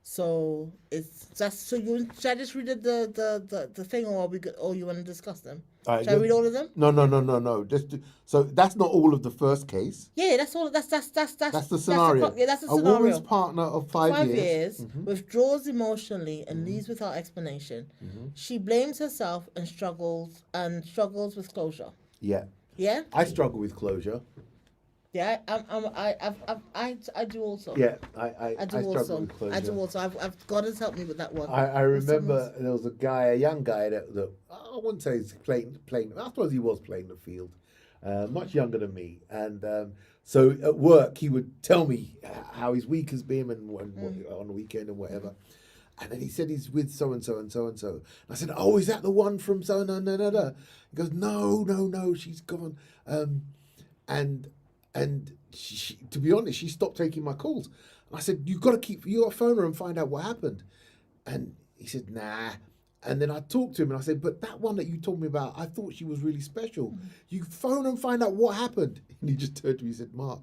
So it's just should I just read the thing, or you want to discuss them? Should I read all of them? No. So that's not all of the first case. Yeah, that's all. That's the scenario. That's the A scenario. woman's partner of 5 years. Withdraws emotionally and leaves without explanation. She blames herself and struggles with closure. Yeah. Yeah, I struggle with closure. yeah. I do also. Yeah, I do struggle also. with closure. I do also. God has helped me with that one. I remember there was a young guy that I wouldn't say he's playing. I suppose he was playing the field, much younger than me. And so at work, he would tell me how his week has been and on the weekend and whatever. And then he said he's with so and so and so and so. And I said, "Oh, is that the one from so and so?" He goes, "No, she's gone." And she, to be honest, she stopped taking my calls. And I said, "You got to phone her and find out what happened." And he said, "Nah." And then I talked to him and I said, "But that one that you told me about, I thought she was really special. You phone and find out what happened." And he just turned to me and said, "Mark,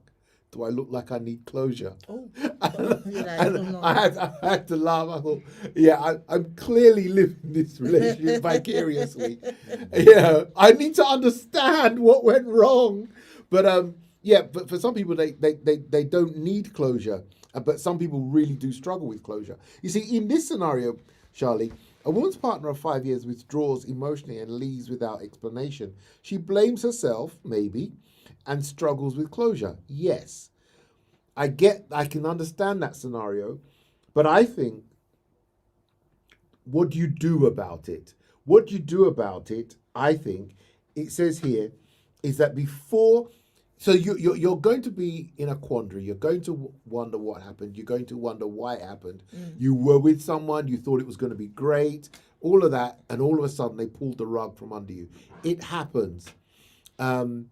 do I look like I need closure?" Oh, And I had to laugh. I thought, yeah, I'm clearly living this relationship vicariously. Yeah, I need to understand what went wrong. But but for some people, they don't need closure. But some people really do struggle with closure. You see, in this scenario, Charlie, a woman's partner of 5 years withdraws emotionally and leaves without explanation. She blames herself, maybe, and struggles with closure. Yes, I can understand that scenario, but I think, what do you do about it? What you do about it, I think, it says here, is that before, so you're going to be in a quandary. You're going to wonder what happened. You're going to wonder why it happened. You were with someone, you thought it was going to be great, all of that, and all of a sudden they pulled the rug from under you. It happens. And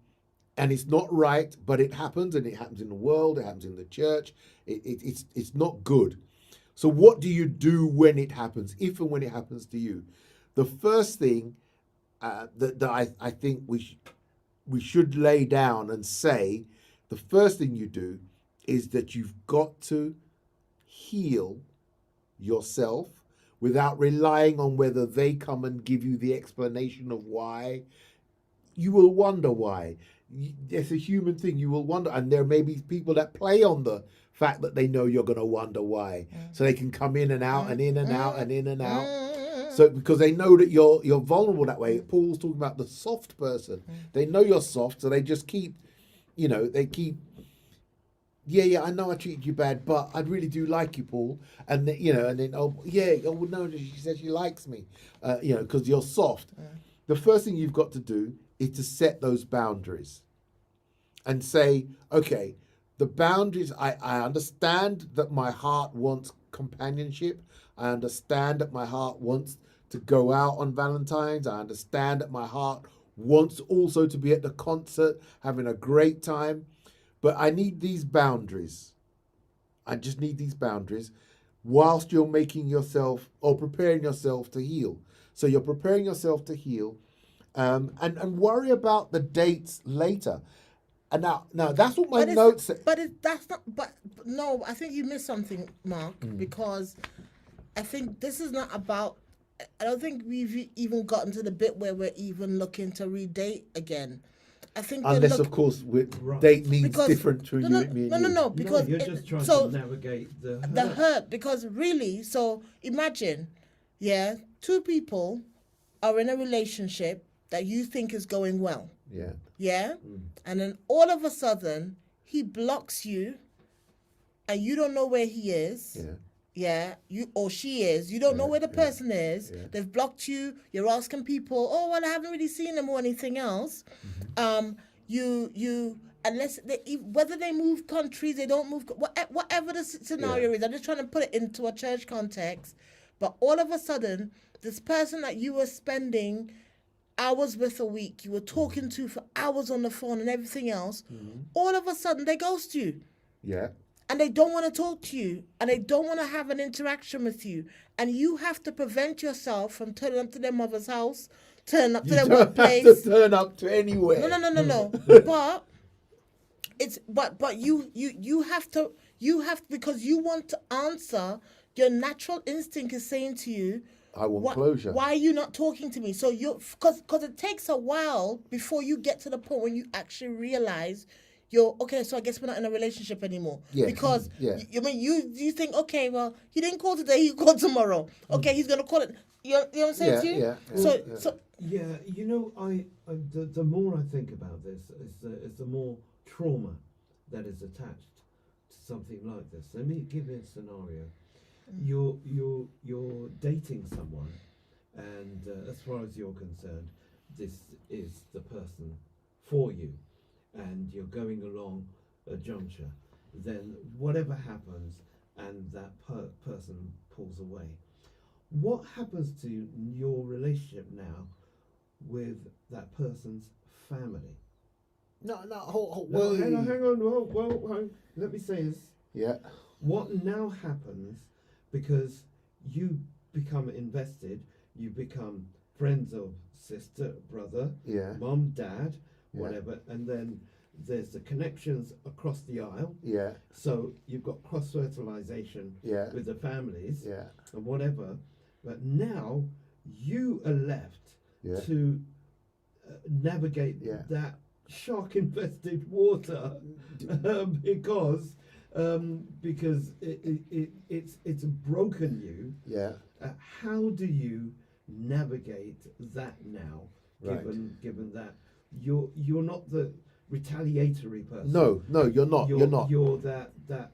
it's not right, but it happens, and it happens in the world, it happens in the church. It's not good. So what do you do when it happens, if and when it happens to you? The first thing that I think we should lay down and say, the first thing you do is that you've got to heal yourself without relying on whether they come and give you the explanation of why. You will wonder why. It's a human thing. You will wonder, and there may be people that play on the fact that they know you're going to wonder why, so they can come in and out and in and out and in and out. So because they know that you're vulnerable that way. Paul's talking about the soft person. They know you're soft, so they just keep, they keep. Yeah, I know I treated you bad, but I really do like you, Paul. And then, no, she said she likes me, because you're soft. The first thing you've got to do is to set those boundaries and say, okay, the boundaries, I understand that my heart wants companionship. I understand that my heart wants to go out on Valentine's. I understand that my heart wants also to be at the concert, having a great time. But I need these boundaries. I just need these boundaries whilst you're making yourself or preparing yourself to heal. So you're preparing yourself to heal, and worry about the dates later. And now that's what my notes say. But no, I think you missed something, Mark, because I think this is not about. I don't think we've even gotten to the bit where we're even looking to redate again. I think unless, of course, date means because, different to you. No, because you're just trying to navigate the hurt. Because really, so imagine, two people are in a relationship that you think is going well. Yeah? And then all of a sudden, he blocks you, and you don't know where he is. You or she is. You don't know where the person is. They've blocked you. You're asking people, oh, well, I haven't really seen them or anything else. Unless whether they move countries, they don't move, whatever the scenario is. I'm just trying to put it into a church context. But all of a sudden, this person that you were spending hours with a week, you were talking to for hours on the phone and everything else, all of a sudden they ghost you. And they don't want to talk to you, and they don't want to have an interaction with you. And you have to prevent yourself from turning up to their mother's house, turning up to their workplace. You don't have to turn up to anywhere. No. but you have to, because you want to answer. Your natural instinct is saying to you, I want closure. Why are you not talking to me? So because it takes a while before you get to the point when you actually realize you're okay. So I guess we're not in a relationship anymore. Because you think, okay, well, he didn't call today, he called tomorrow. Okay, he's gonna call it. You know what I'm saying to you? The more I think about this, is the more trauma that is attached to something like this. Let me give you a scenario. You're dating someone, and as far as you're concerned, this is the person for you, and you're going along a juncture. Then whatever happens, and that person pulls away, what happens to your relationship now with that person's family? No, hang on. Let me say this. Yeah. What now happens, because you become invested, you become friends of sister, brother, mum, dad, whatever, and then there's the connections across the aisle. So you've got cross-fertilization with the families and whatever. But now you are left to navigate that shark-infested water because it's broken you. How do you navigate that now? Given that you're not the retaliatory person. No, you're not. You're not. You're that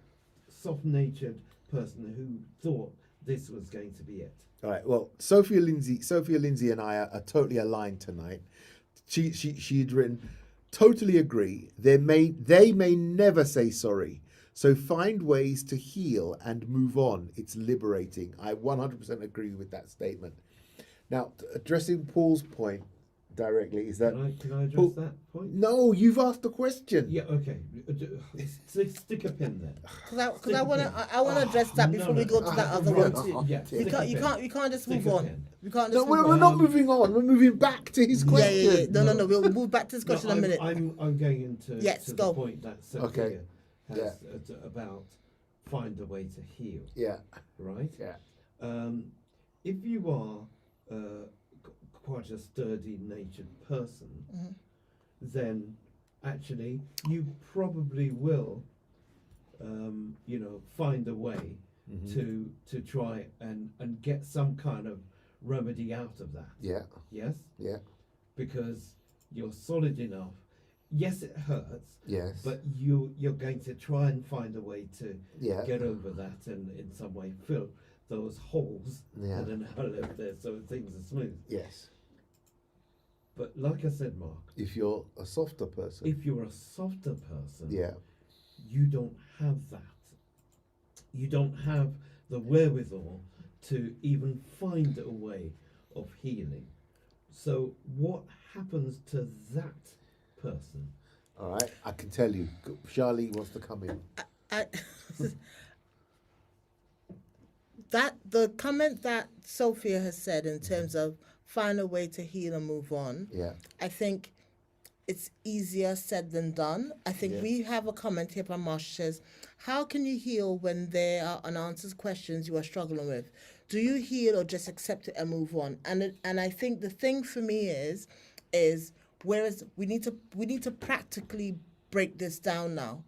soft-natured person who thought this was going to be it. All right. Well, Sophia Lindsay, and I are totally aligned tonight. She'd written, totally agree. They may never say sorry. So find ways to heal and move on. It's liberating. I 100% agree with that statement. Now, addressing Paul's point directly is that Can I address Paul, that point? no, you've asked the question. Yeah. Okay. Stick a pin there. Because I want to address that before we go to that other one too. Yeah. You can't just Stick move a on. pin. We can't No, just move we're on. not moving on. We're moving back to his question. Yeah. No. We'll move back to this question in a minute. I'm going into Yes, to go. the point that Sophia Okay. has about find a way to heal. Yeah. Right. Yeah. If you are quite a sturdy-natured person, Mm-hmm. then actually you probably will, find a way Mm-hmm. to try and get some kind of remedy out of that. Yeah. Yes, Yeah. because you're solid enough. Yes, it hurts, Yes. but you're going to try and find a way to yeah. get over that and in some way fill those holes Yeah. that are now left there so things are smooth. Yes. But like I said, Mark, If you're a softer person. if you're a softer person, yeah. you don't have that. You don't have the wherewithal to even find a way of healing. So what happens to that person? All right. I can tell you. Charlie wants to come in. That the comment that Sophia has said in terms of find a way to heal and move on, Yeah. I think it's easier said than done. I think Yeah. we have a comment here by Marsha says, how can you heal when there are unanswered questions you are struggling with? Do you heal or just accept it and move on? And I think the thing for me is whereas we need to practically break this down now,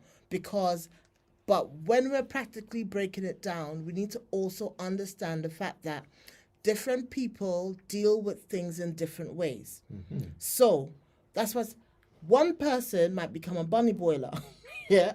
but when we're practically breaking it down, we need to also understand the fact that different people deal with things in different ways. So that's what one person might become a bunny boiler,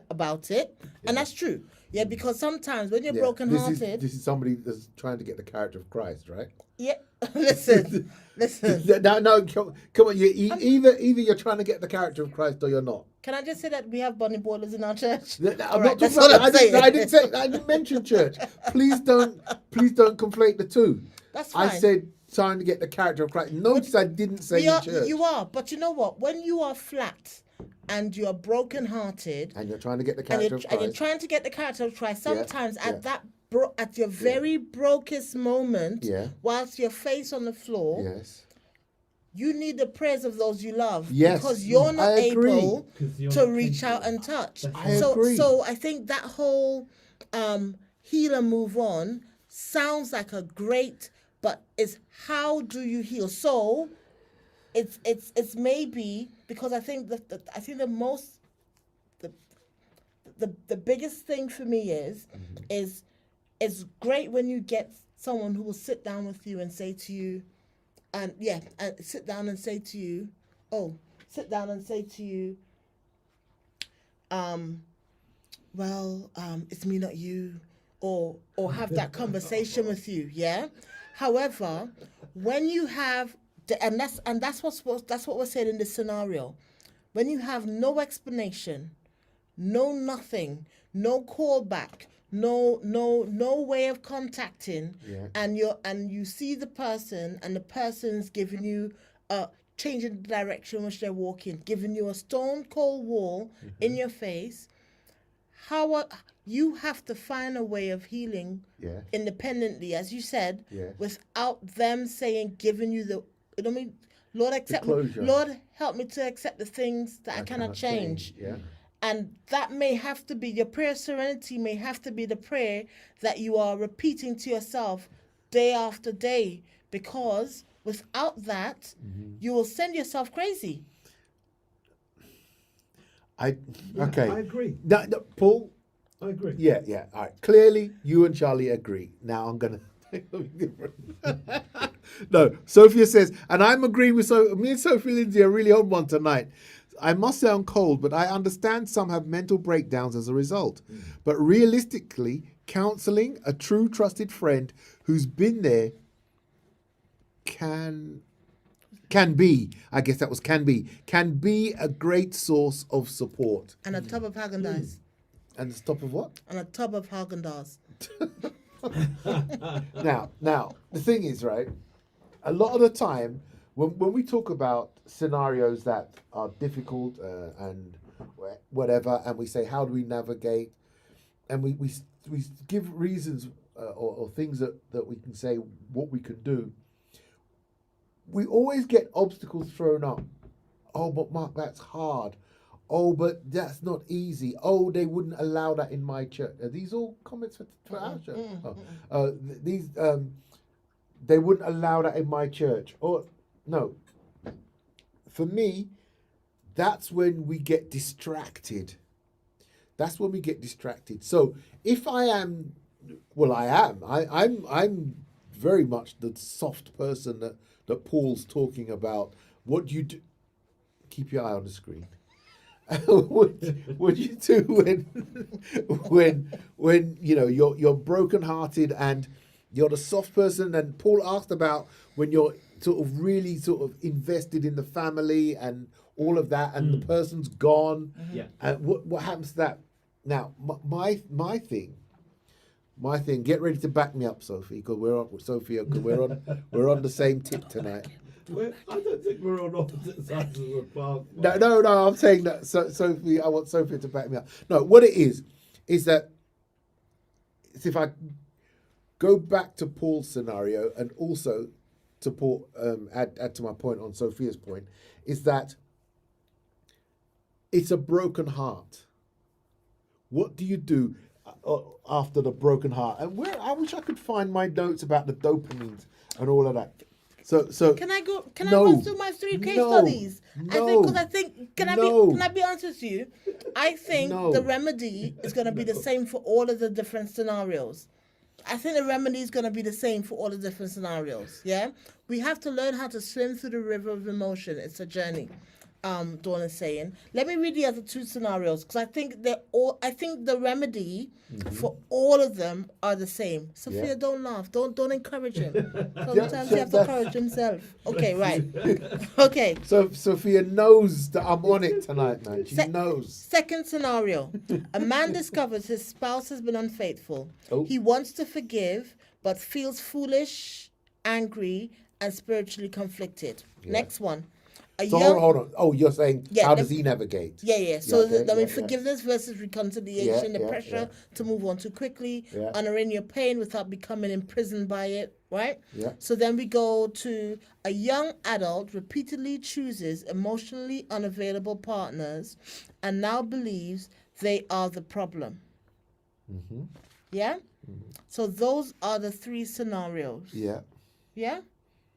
about it, and that's true. Yeah, because sometimes when you're Yeah. broken-hearted, This is somebody that's trying to get the character of Christ, right? yeah, listen. No, come on. Either you're trying to get the character of Christ or you're not. Can I just say that we have bunny boilers in our church? I'm All not right, that's talking what about. I'm saying. I didn't mention church. Please don't conflate the two. That's fine. I said trying to get the character of Christ. Notice I didn't say church. You are, but you know what? When you are flat and you are broken-hearted, And you're trying to get the and character of you're Christ. trying to get the character of Christ, sometimes yeah. at that at your very brokest moment, Yeah. whilst your face on the floor, Yes. you need the prayers of those you love, Yes, because you're not I agree. able 'Cause you're to not reach capable. out and touch. That's I agree. So I think that whole heal and move on sounds like a great, but it's how do you heal? So it's maybe because I think the biggest thing for me is it's great when you get someone who will sit down with you and say to you, sit down and say to you, it's me, not you, or have that conversation with you, yeah. However, when you have, and that's what we're saying in this scenario, when you have no explanation, no nothing, no callback, no way of contacting, Yeah. and you see the person and the person's giving you a changing the direction which they're walking, giving you a stone cold wall in your face. You have to find a way of healing Yeah. independently, as you said, Yeah. without them giving you the. You know what I mean? Lord, accept me. closure. Lord, help me to accept the things that I cannot change. Yeah. And that may have to be your prayer serenity, may have to be the prayer that you are repeating to yourself day after day, because without that, you will send yourself crazy. Okay. I agree. No, Paul. I agree. Yeah. All right. Clearly, you and Charlie agree. Now I'm gonna. No, Sophia says, and I'm agreeing with me and Sophie Lindsay are really on one tonight. I must sound cold, but I understand some have mental breakdowns as a result. But realistically, counseling, a true trusted friend who's been there can be, I guess that was can be a great source of support. And a tub of Haagen-Dazs. And the stop of what? And a tub of Haagen-Dazs. Now, the thing is, right, a lot of the time, when we talk about scenarios that are difficult and whatever, and we say, how do we navigate? And we give reasons or things that we can say what we can do. We always get obstacles thrown up. Oh, but Mark, that's hard. Oh, but that's not easy. Oh, they wouldn't allow that in my church. Are these all comments for our church? These they wouldn't allow that in my church. Or no. For me, that's when we get distracted. That's when we get distracted. So if I am, well, I am. I'm very much the soft person that Paul's talking about. What do you do? Keep your eye on the screen. what do you do when you know you're brokenhearted and you're the soft person? And Paul asked about when you're sort of really sort of invested in the family and all of that, and the person's gone. Yeah. And what happens to that? Now, my thing. Get ready to back me up, Sophie, because we're on the same tip tonight. I don't think we're on opposite sides of the park. No. I'm saying that, Sophie. I want Sophie to back me up. No, what it is that if I go back to Paul's scenario and also to Paul, add to my point on Sophia's point, is that it's a broken heart. What do you do after the broken heart? And I wish I could find my notes about the dopamines and all of that. So Can I go no, through my 3 case no, studies? no, I think can no. I be honest with you? I think No. the remedy is going to be the same for all of the different scenarios. I think the remedy is going to be the same for all the different scenarios. Yeah, we have to learn how to swim through the river of emotion. It's a journey. Dawn is saying. Let me read the other 2 scenarios because I think the remedy for all of them are the same. Sophia, Yeah. don't laugh. Don't encourage him. Sometimes he has to encourage himself. Okay, right. Okay. So Sophia knows that I'm on it tonight, man. She knows. Second scenario. A man discovers his spouse has been unfaithful. Oh. He wants to forgive, but feels foolish, angry, and spiritually conflicted. Yeah. Next one. So hold on. Oh, you're saying Yeah, how does he navigate? Yeah. So, okay, yeah. forgiveness versus reconciliation, the pressure to move on too quickly, Yeah. honoring your pain without becoming imprisoned by it, right? Yeah. So then we go to a young adult repeatedly chooses emotionally unavailable partners and now believes they are the problem. Mm-hmm. Yeah? So those are the 3 scenarios. Yeah. Yeah?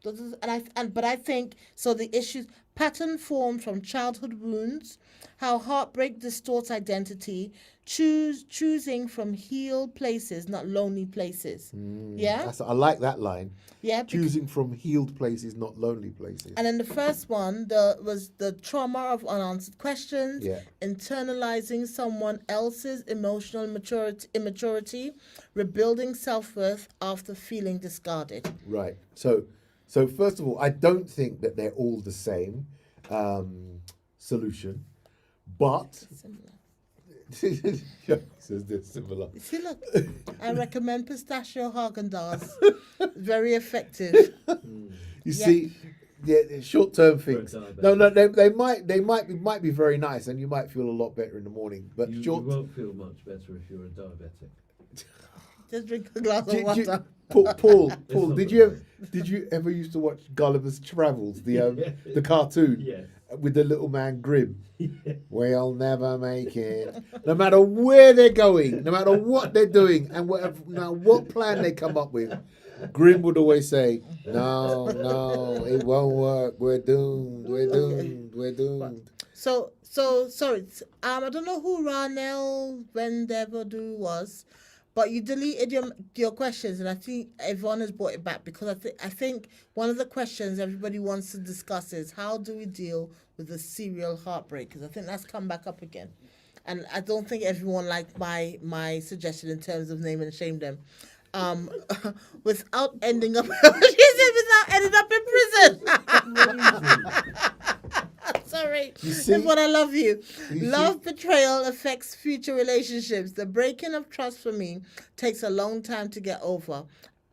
But I think so. The issues pattern formed from childhood wounds, how heartbreak distorts identity, choosing from healed places, not lonely places. Yeah, I like that line. yeah. Choosing from healed places, not lonely places. And then the first one, was the trauma of unanswered questions, Yeah. internalizing someone else's emotional immaturity, rebuilding self-worth after feeling discarded. Right. So first of all, I don't think that they're all the same solution, but Similar. says they're similar. See, look, I recommend pistachio Haagen-Dazs. Very effective. You see, short-term things. No, they might be very nice, and you might feel a lot better in the morning. But You won't feel much better if you're a diabetic. Just drink a glass of water. Paul, not did you ever used to watch Gulliver's Travels, the cartoon, Yes. with the little man Grimm? We'll never make it. No matter where they're going, no matter what they're doing, and what plan they come up with, Grimm would always say, "No, it won't work. We're doomed. We're doomed." So sorry. I don't know who Ranel Vendevodu was, but you deleted your questions, and I think Yvonne has brought it back because I think one of the questions everybody wants to discuss is how do we deal with the serial heartbreak? Because I think that's come back up again. and I don't think everyone liked my suggestion in terms of name and shame them. Without ending up, she said, without ending up in prison. Sorry, You see? that's what I love you. You Love betrayal affects future relationships. The breaking of trust for me takes a long time to get over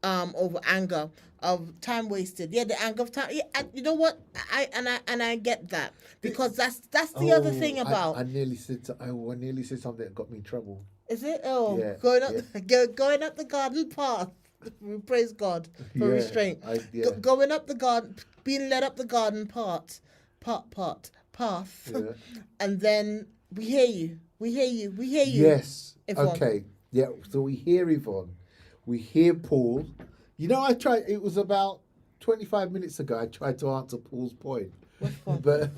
anger of time wasted. Yeah, the anger of time. Yeah, you know what? I get that, because that's the other thing about. I nearly said something that got me in trouble. Is it? Oh, Yeah, going up the garden path. We praise God for Yeah, restraint. Going up the garden, being led up the garden path, Yeah. and then we hear you. Yes. Yvonne. Okay. Yeah. So we hear Yvonne. We hear Paul. You know, I tried. It was about 25 minutes ago. I tried to answer Paul's point, but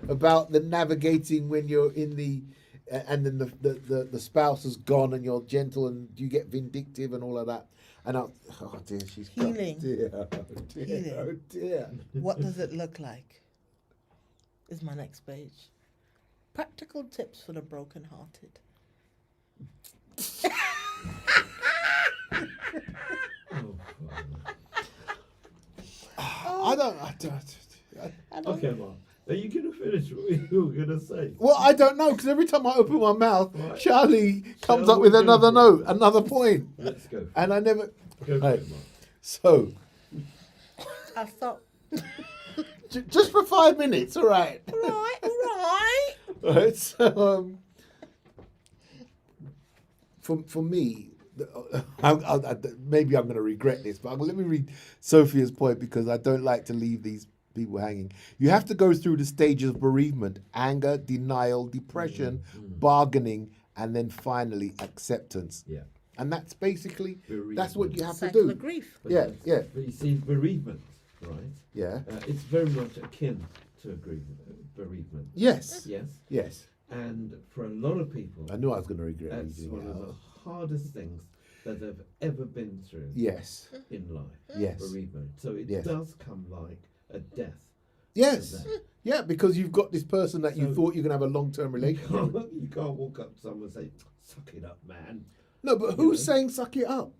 about the navigating when you're in the, and then the spouse is gone and you're gentle and you get vindictive and all of that. And oh dear, she's Healing. Oh dear. Healing. Oh dear. What does it look like? Is my next page. Practical tips for the brokenhearted. Oh, I don't. okay, Mark. Are you going to finish what you were going to say? Well, I don't know, because every time I open my mouth, Right. Charlie comes Shall up we with go another for it? note, another point, Let's go. and I never. Go for Right. it, Mark. So, I thought, just for 5 minutes, all right. right. All right. So, for me, maybe I'm going to regret this, but let me read Sophia's point, because I don't like to leave these people hanging. You have to go through the stages of bereavement: anger, denial, depression, bargaining, and then finally acceptance. Yeah. And that's basically, Bereavement. that's what you have to Cycle do. of grief. But Yeah, that's- yeah. But you see, bereavement, right? Yeah. It's very much akin to bereavement. Yes. Yes. Yes. And for a lot of people, I knew I was going to regret that's reading one it of the out. hardest things that they've ever been through Yes. in life. Yes. Bereavement. So it Yes. does come like a death. Yes. to them. Yeah, because you've got this person that you So- thought you're going to have a long-term relationship with. You can't walk up to someone and say, "Suck it up, man." No, but You who's know? saying suck it up?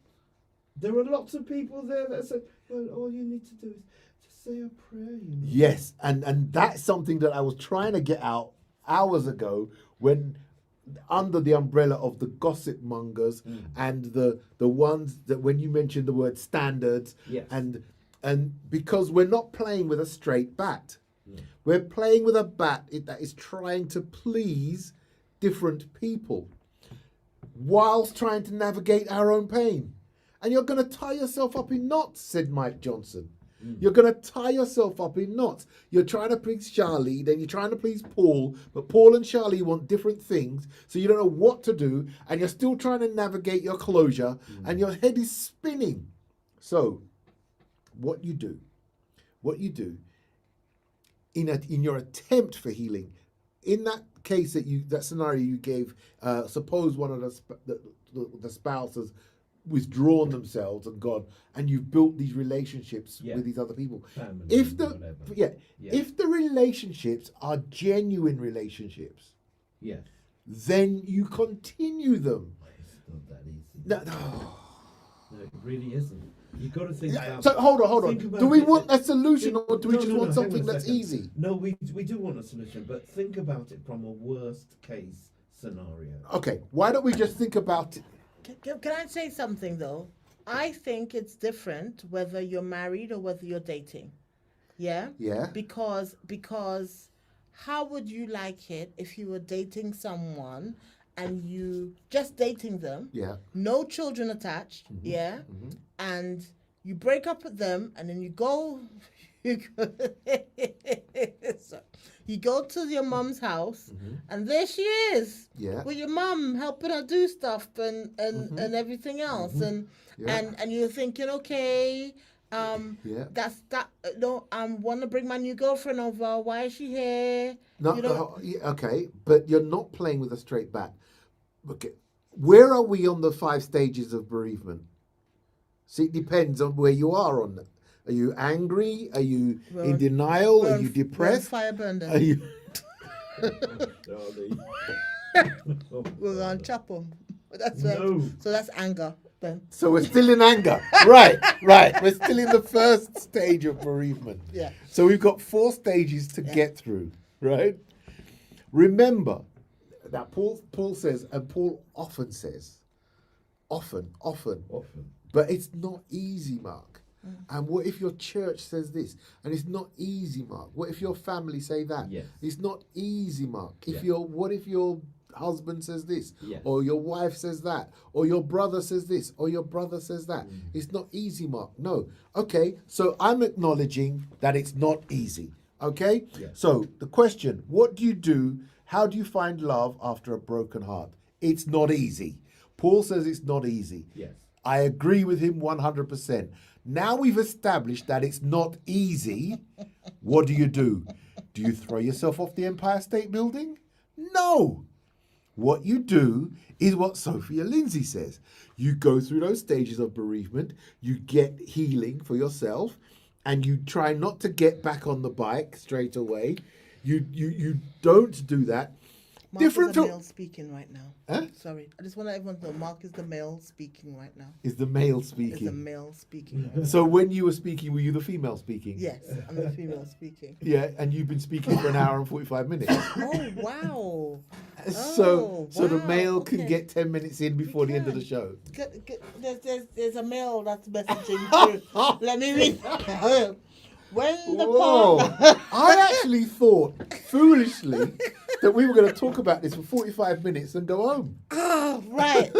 There are lots of people there that say, "Well, all you need to do is just say a prayer." You know? Yes, and that's something that I was trying to get out hours ago, when under the umbrella of the gossip mongers and the ones that, when you mentioned the word standards, Yes. and because we're not playing with a straight bat. Yeah. We're playing with a bat that is trying to please different people whilst trying to navigate our own pain. And you're going to tie yourself up in knots, said Mike Johnson. You're going to tie yourself up in knots. You're trying to please Charlie, then you're trying to please Paul, but Paul and Charlie want different things, so you don't know what to do, and you're still trying to navigate your closure, and your head is spinning. So, what you do in your attempt for healing, in that case that scenario you gave, suppose one of the spouses withdrawn themselves and gone, and you've built these relationships Yeah. with these other people. Family, If the whatever. yeah, Yeah. if the relationships are genuine relationships, Yes. then you continue them. It's not that easy. No, No, it really isn't. You've got to think about. so hold on. think about Do we it- want a solution, or do we No, just no, want no, hang on something a that's second. easy? No, we do want a solution, but think about it from a worst case scenario. Okay, why don't we just think about it? Can I say something though? I think it's different whether you're married or whether you're dating. Yeah? Yeah. Because how would you like it if you were dating someone and you just dating them, Yeah. no children attached, yeah? And you break up with them and then you go you go to your mum's house and there she is. Yeah. With your mum helping her do stuff and everything else. Yeah. And you're thinking, okay, Yeah. that's that no, wanna bring my new girlfriend over. Why is she here? No, You know- yeah, okay, but you're not playing with a straight bat. Okay, where are we on the 5 stages of bereavement? See, it depends on where you are on it. Are you angry? Are you We're in on- denial? We're Are on- you we're on depressed? fire burn Are them. you? Charlie. We're gonna chop them. That's No. So that's anger then. So we're still in anger. Right. We're still in the first stage of bereavement. Yeah. So we've got 4 stages to get through, right? Remember that Paul says, and Paul often says, often, Often. but it's not easy, Mark. And what if your church says this? And it's not easy, Mark. What if your family say that? Yes. It's not easy, Mark. Yeah. What if your husband says this? Yes. Or your wife says that? Or your brother says this? Or your brother says that? It's not easy, Mark. No. Okay, so I'm acknowledging that it's not easy. Okay? Yeah. So the question, what do you do? How do you find love after a broken heart? It's not easy. Paul says it's not easy. Yes. I agree with him 100%. Now we've established that it's not easy. What do? Do you throw yourself off the Empire State Building? No. What you do is what Sophia Lindsay says. You go through those stages of bereavement, you get healing for yourself, and you try not to get back on the bike straight away. You don't do that. Mark Different is the to- male speaking right now. Huh? Sorry, I just want everyone to know Mark is the male speaking right now. Is the male Is the speaking? male speaking right now. So when you were speaking, were you the female speaking? Yes, I'm the female speaking. Yeah, and you've been speaking for an hour and 45 minutes. Oh wow! So the wow, male can okay. get 10 minutes in before the end of the show. There's a male that's messaging through. Let me read. When the Whoa! partner, I actually thought, foolishly, that we were going to talk about this for 45 minutes and go home. oh, right.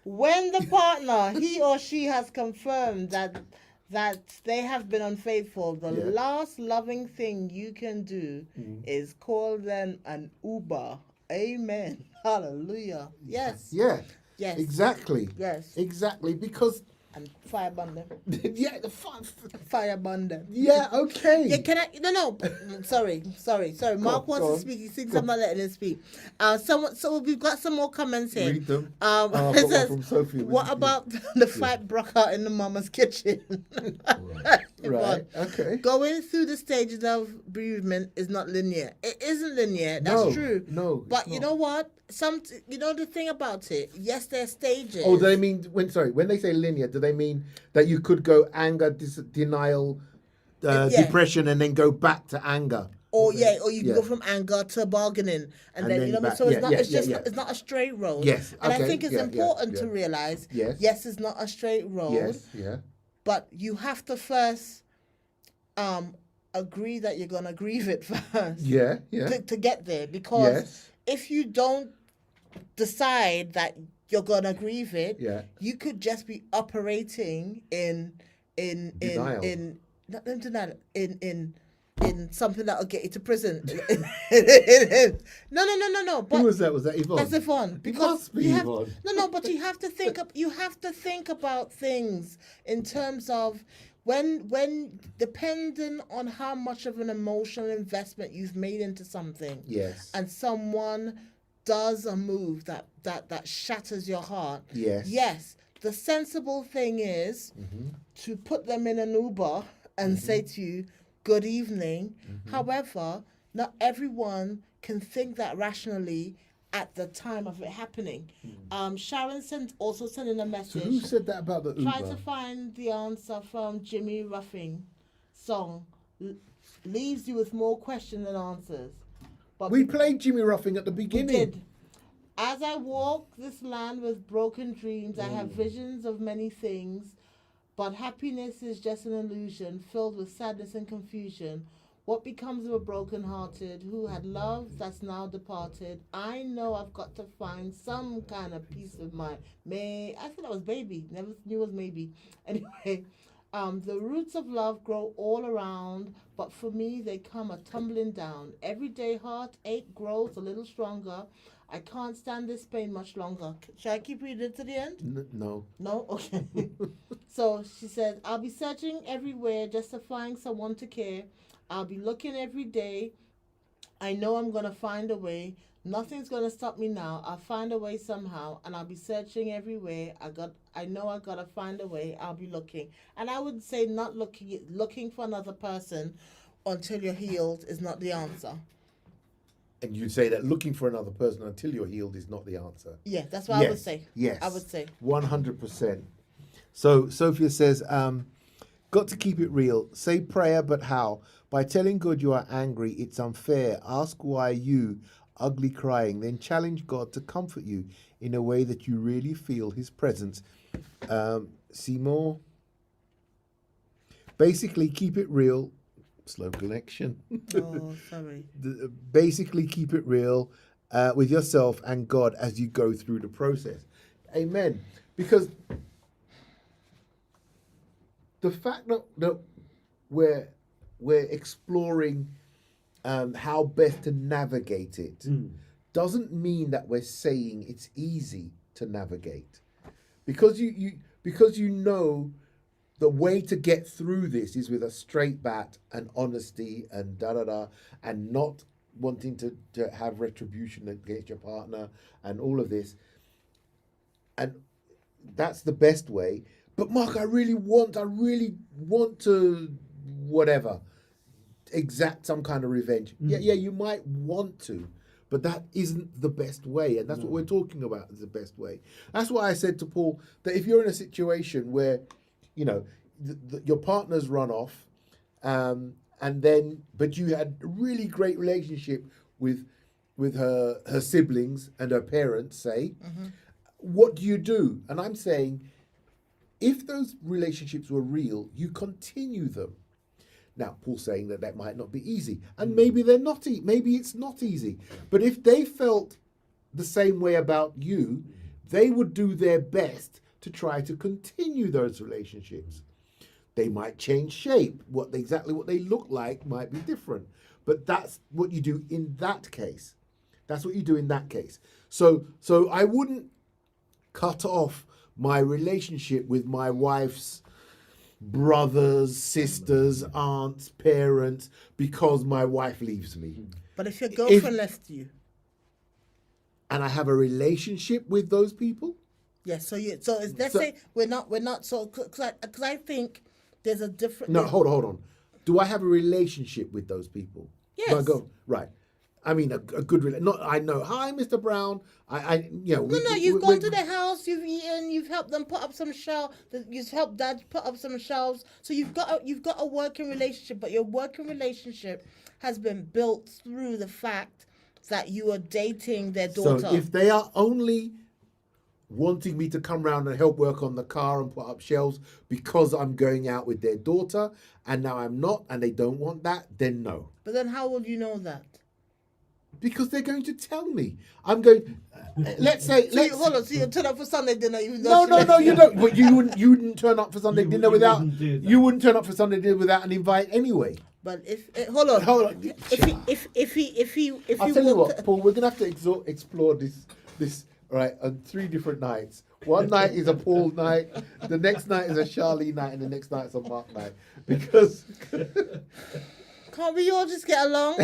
When the partner, he or she has confirmed that they have been unfaithful, the Yeah. last loving thing you can do is call them an Uber. Amen. Hallelujah. Yes. Yeah, Yes. exactly. Yes. Exactly, because, And fireband them. yeah, the fun. Fireband them. Yeah, okay. Yeah, can I? No. Sorry. Mark go wants on. to speak. He thinks I'm not letting him speak. So we've got some more comments here. Read them. I've I've got one from Sophie. What about the fight broke out in the mama's kitchen? Right, But okay. going through the stages of bereavement is not linear. It isn't linear. That's No, true. no, it's But you not. know what? The thing about it. Yes, there are stages. Oh, do they mean, when they say linear, do they mean that you could go anger, denial, Yeah. depression, and then go back to anger? Or you can Yeah. go from anger to bargaining, and then then you know. back- So it's yeah, not. yeah, It's just. yeah. It's not a straight road. Yes, And I okay, think it's yeah, important yeah. to realize. Yes. Yes, it's not a straight road. Yes, yeah. But you have to first, agree that you're gonna grieve it first. Yeah, yeah. To get there, because Yes. if you don't decide that you're gonna grieve it, Yeah. you could just be operating in Denial. not in denial, in something that'll get you to prison. No. But Who was that? Was that Yvonne? that's Yvonne. Because must be you have, Yvonne. No, but you have to think about things in terms of when depending on how much of an emotional investment you've made into something. Yes. And someone does a move that shatters your heart. Yes. Yes. The sensible thing is to put them in an Uber and say to you, good evening. However, not everyone can think that rationally at the time of it happening. Sharon also sent in a So message. who said that about the Uber? Try to find the answer from Jimmy Ruffin song. Leaves you with more questions than answers. But We played Jimmy Ruffing at the we beginning. did. As I walk this land with broken dreams, I have visions of many things, but happiness is just an illusion filled with sadness and confusion. What becomes of a broken-hearted who had love that's now departed? I know I've got to find some kind of peace of mind. I said that was baby. Never knew it was maybe. Anyway, the roots of love grow all around, but for me they come a tumbling down. Everyday heartache grows a little stronger. I can't stand this pain much longer. Should I keep reading to the end? No. No? Okay. So she said, I'll be searching everywhere just to find someone to care. I'll be looking every day. I know I'm going to find a way. Nothing's going to stop me now. I'll find a way somehow, and I'll be searching everywhere. I know I got to find a way. I'll be looking. And I would say not looking for another person until you're healed is not the answer. And you say that looking for another person until you're healed is not the answer. Yeah, that's what I would say. Yes. I would say. 100%. So Sophia says, got to keep it real. Say prayer, but how? By telling God you are angry, it's unfair. Ask why you, ugly crying. Then challenge God to comfort you in a way that you really feel his presence. See more? Basically, keep it real. Slow connection. Oh, sorry. Basically, keep it real with yourself and God as you go through the process. Amen. Because the fact that we're exploring how best to navigate it doesn't mean that we're saying it's easy to navigate. Because you know the way to get through this is with a straight bat and honesty and and not wanting to have retribution against your partner and all of this. And that's the best way. But Mark, I really want to whatever, exact some kind of revenge. Yeah, you might want to, but that isn't the best way. And that's what we're talking about is the best way. That's why I said to Paul that if you're in a situation where, you know, your partner's run off, but you had a really great relationship with her siblings and her parents, say, what do you do? And I'm saying, if those relationships were real, you continue them. Now, Paul's saying that might not be easy, and maybe they're not. Maybe it's not easy. But if they felt the same way about you, they would do their best to try to continue those relationships. They might change shape. Exactly what they look like might be different. But that's what you do in that case. That's what you do in that case. So I wouldn't cut off my relationship with my wife's brothers, sisters, aunts, parents, because my wife leaves me. But if your girlfriend left you, and I have a relationship with those people, yes. Let's say we're not. So because I think there's a different. No, hold on. Do I have a relationship with those people? Yes. Do I go right? I mean, a good relationship. Not I know. Hi, Mr. Brown. You've gone to their house. You've eaten. You've helped them put up some shelves. You've helped Dad put up some shelves. So you've got a working relationship, but your working relationship has been built through the fact that you are dating their daughter. So if they are only wanting me to come round and help work on the car and put up shelves because I'm going out with their daughter, and now I'm not, and they don't want that, then no. But then how will you know that? Because they're going to tell me. I'm going. Let's say. Hold on. So you turn up for Sunday dinner, even though No, you don't. But you wouldn't turn up for Sunday dinner without. You wouldn't turn up for Sunday dinner without an invite anyway. But hold on. If he I'll tell you what, Paul. We're gonna have to explore this right on 3 different nights. One night is a Paul night. The next night is a Charlie night, and the next night is a Mark night. Because. Can't we all just get along?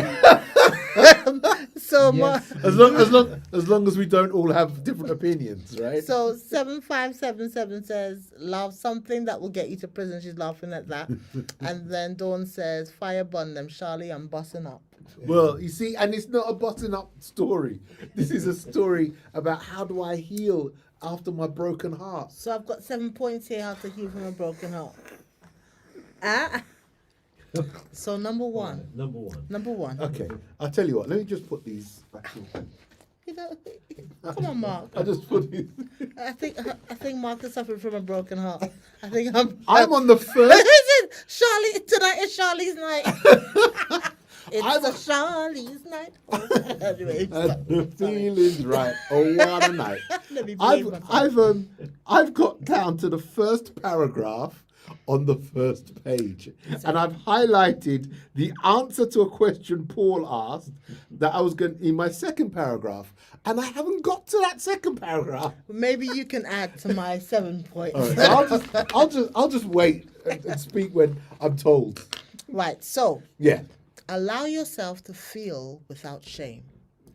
So Yes. As long as we don't all have different opinions, right? So 7577 says, love something that will get you to prison. She's laughing at that. And then Dawn says, fire bun them, Charlie, I'm busting up. Well, you see, and it's not a button up story. This is a story about how do I heal after my broken heart. So I've got 7 points here how to heal from a broken heart. So number one. Okay, I'll tell you what. Let me just put these back in. Come on, Mark. I just put these. I think Mark is suffering from a broken heart. I think I'm on the first. Charlie, tonight is Charlie's night. It's a Charlie's night. Anyway, And the feeling's right. Oh, what a night! Let me behave myself. I've got down to the first paragraph on the first page, and I've highlighted the answer to a question Paul asked that I was going in my second paragraph, and I haven't got to that second paragraph. Maybe you can add to my 7 points. All right, so I'll just wait and speak when I'm told. Right. So Yeah, allow yourself to feel without shame.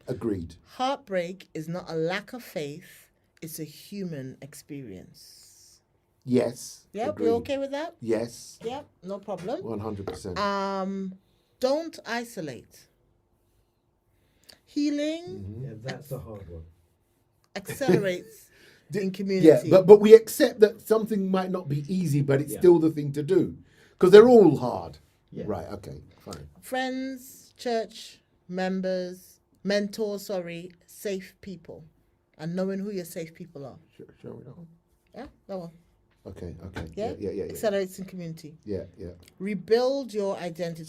agreed. Heartbreak is not a lack of faith; it's a human experience. Yes. Yep, agreed. you okay with that? Yes. Yep, no problem. 100%. Don't isolate. healing Yeah, that's a hard one. accelerates in Yeah, community. but we accept that something might not be easy, but it's Yeah. still the thing to do because they're all hard. Yeah. Right. Okay. Fine. Friends, church members, mentors, safe people. And knowing who your safe people are. Shall we know? Yeah, that one. Okay. Okay. Yeah? Yeah. Accelerates in community. Yeah. Rebuild your identity.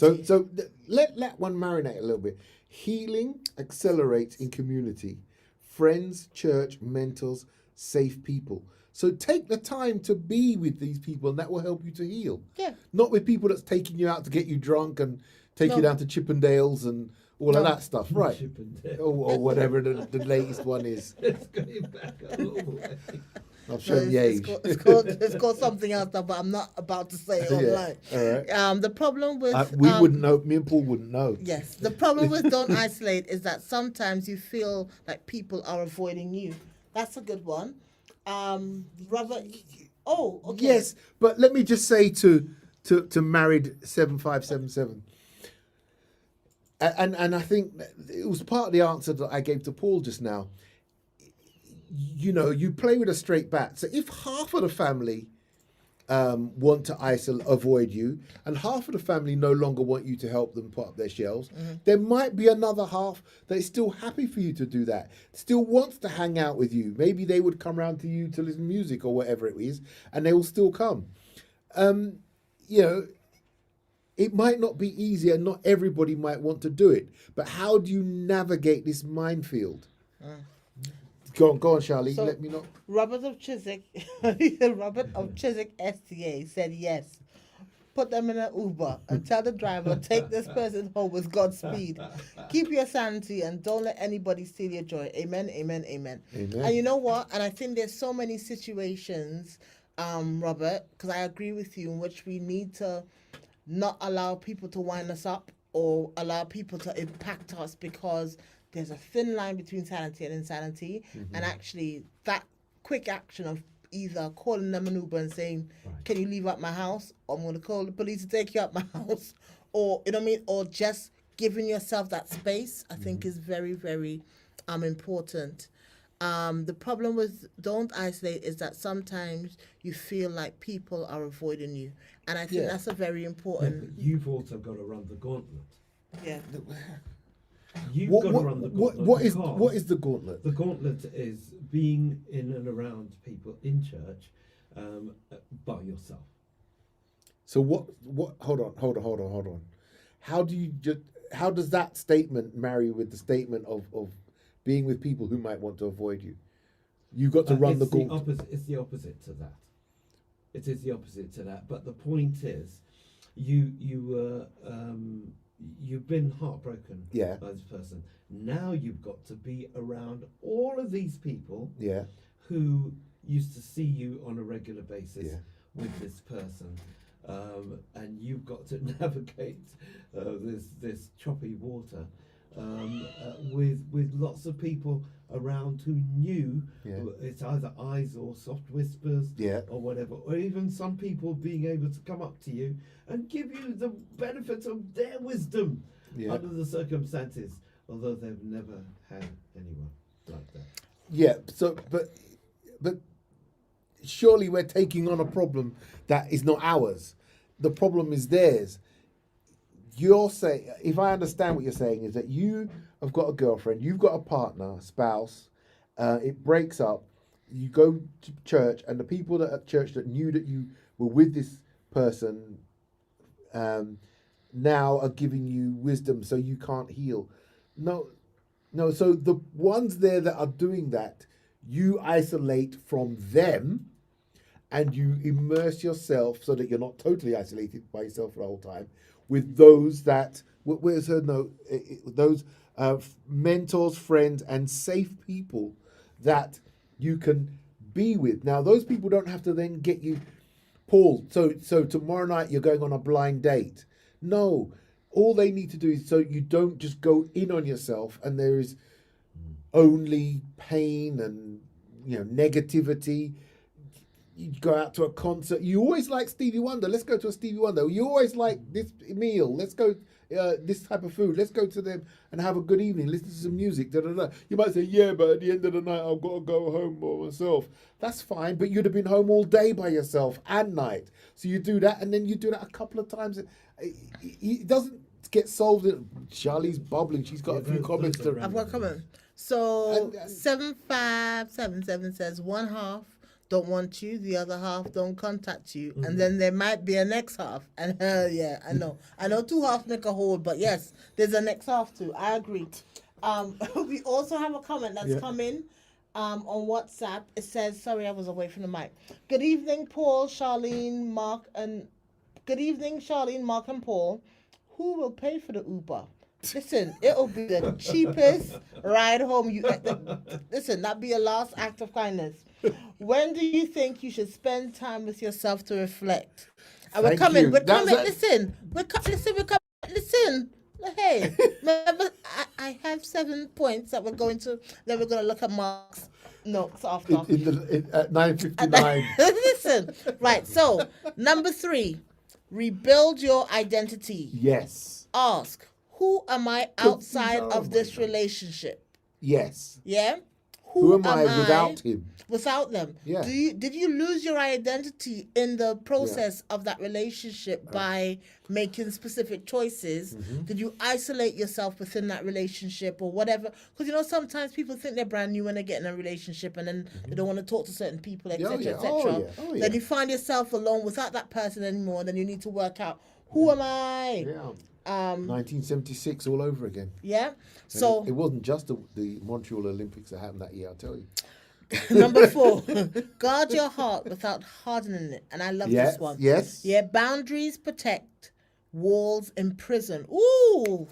Let one marinate a little bit. Healing accelerates in community. Friends, church, mentors, safe people. So take the time to be with these people, and that will help you to heal. Yeah. Not with people that's taking you out to get you drunk and take you No. down to Chippendales and all of No. that stuff, right? Chippendale. Or whatever the latest one is. It's going back a long way. I've No, shown the age. it's called something else now, but I'm not about to say it online. All right. The problem with We wouldn't know. Me and Paul wouldn't know. yes, the problem with don't isolate is that sometimes you feel like people are avoiding you. That's a good one. Robert. Oh, okay. Yes, but let me just say to married 7577, and I think it was part of the answer that I gave to Paul just now. You know, you play with a straight bat. So if half of the family want to avoid you, and half of the family no longer want you to help them put up their shelves, there might be another half that is still happy for you to do that, still wants to hang out with you. Maybe they would come round to you to listen to music or whatever it is, and they will still come. You know, it might not be easy, and not everybody might want to do it. But how do you navigate this minefield? Go on, Charlie. So- Let me know. Robert of Chiswick, STA said yes. Put them in an Uber and tell the driver, take this person home with Godspeed. Keep your sanity and don't let anybody steal your joy. Amen, amen, amen. Amen. And you know what? And I think there's so many situations, Robert, because I agree with you, in which we need to not allow people to wind us up or allow people to impact us, because there's a thin line between sanity and insanity. And actually, that quick action of either calling them an Uber and saying, can you leave out my house? Or I'm going to call the police to take you out my house. Or, you know what I mean? Or just giving yourself that space, I think is very, very important. The problem with don't isolate is that sometimes you feel like people are avoiding you. And I think Yeah. that's a very Yeah, important, but you've also got to run the gauntlet. yeah. You've What, got to what, run the what, gauntlet. what is because the gauntlet? the gauntlet is being in and around people in church by yourself. So what? Hold on. How does that statement marry with the statement of being with people who might want to avoid you? You've got to run the It's gauntlet. It's the opposite to that. It is the opposite to that. But the point is, you've been heartbroken Yeah. by this person. Now you've got to be around all of these people Yeah. who used to see you on a regular basis Yeah. with this person, and you've got to navigate this choppy water with lots of people around who knew Yeah. it's either eyes or soft whispers Yeah. or whatever, or even some people being able to come up to you and give you the benefit of their wisdom Yeah. under the circumstances, although they've never had anyone like that. Yeah. So, but surely we're taking on a problem that is not ours. The problem is theirs. You're saying, if I understand what you're saying, is that you have got a girlfriend, you've got a partner, a spouse, it breaks up, you go to church, and the people that at church that knew that you were with this person now are giving you wisdom so you can't heal. No, so the ones there that are doing that, you isolate from them and you immerse yourself so that you're not totally isolated by yourself the whole time with those that, where's her note? Those mentors, friends, and safe people that you can be with. Now, those people don't have to then get you, Paul, so tomorrow night you're going on a blind date. No, all they need to do is so you don't just go in on yourself and there is only pain and negativity. You go out to a concert. You always like Stevie Wonder. Let's go to a Stevie Wonder. You always like this meal. Let's go this type of food. Let's go to them and have a good evening. Listen to some music. Da, da, da. You might say, yeah, but at the end of the night, I've got to go home by myself. That's fine, but you'd have been home all day by yourself and night. So you do that, and then you do that a couple of times. It doesn't get solved. Charlie's bubbling. She's got a few comments to. I've got a comment. So And- 7577 says one half don't want you, the other half don't contact you, and then there might be a next half. And yeah, I know two halves make a whole, but yes, there's a next half too. I agree. We also have a comment that's come in on WhatsApp. It says, sorry, I was away from the mic. Good evening, Paul, Charlene, Mark, and Paul. Who will pay for the Uber? Listen, it'll be the cheapest ride home you listen, that'd be a last act of kindness. When do you think you should spend time with yourself to reflect? And we're Thank coming, you. we're That's coming, a- listen. Listen. Hey, remember, I have 7 points that we're going to, then we're going to look at Mark's notes after. At 9:59. Listen, right, so, number 3, rebuild your identity. Yes. Ask, who am I outside Oh of my this God. relationship? Yes. Yeah? Who am I without him? Without them. Yeah. Did you lose your identity in the process of that relationship by making specific choices? Mm-hmm. Did you isolate yourself within that relationship or whatever? Because sometimes people think they're brand new when they get in a relationship and then they don't want to talk to certain people, etc., Oh, yeah. etc. Oh, yeah. Oh, yeah. Then you find yourself alone without that person anymore. Then you need to work out, who am I? Yeah. 1976 all over again. Yeah. And So it wasn't just the Montreal Olympics that happened that year, I'll tell you. number 4, guard your heart without hardening it. And I love Yes. this one. Yes. Yeah, boundaries protect, walls imprison. Ooh.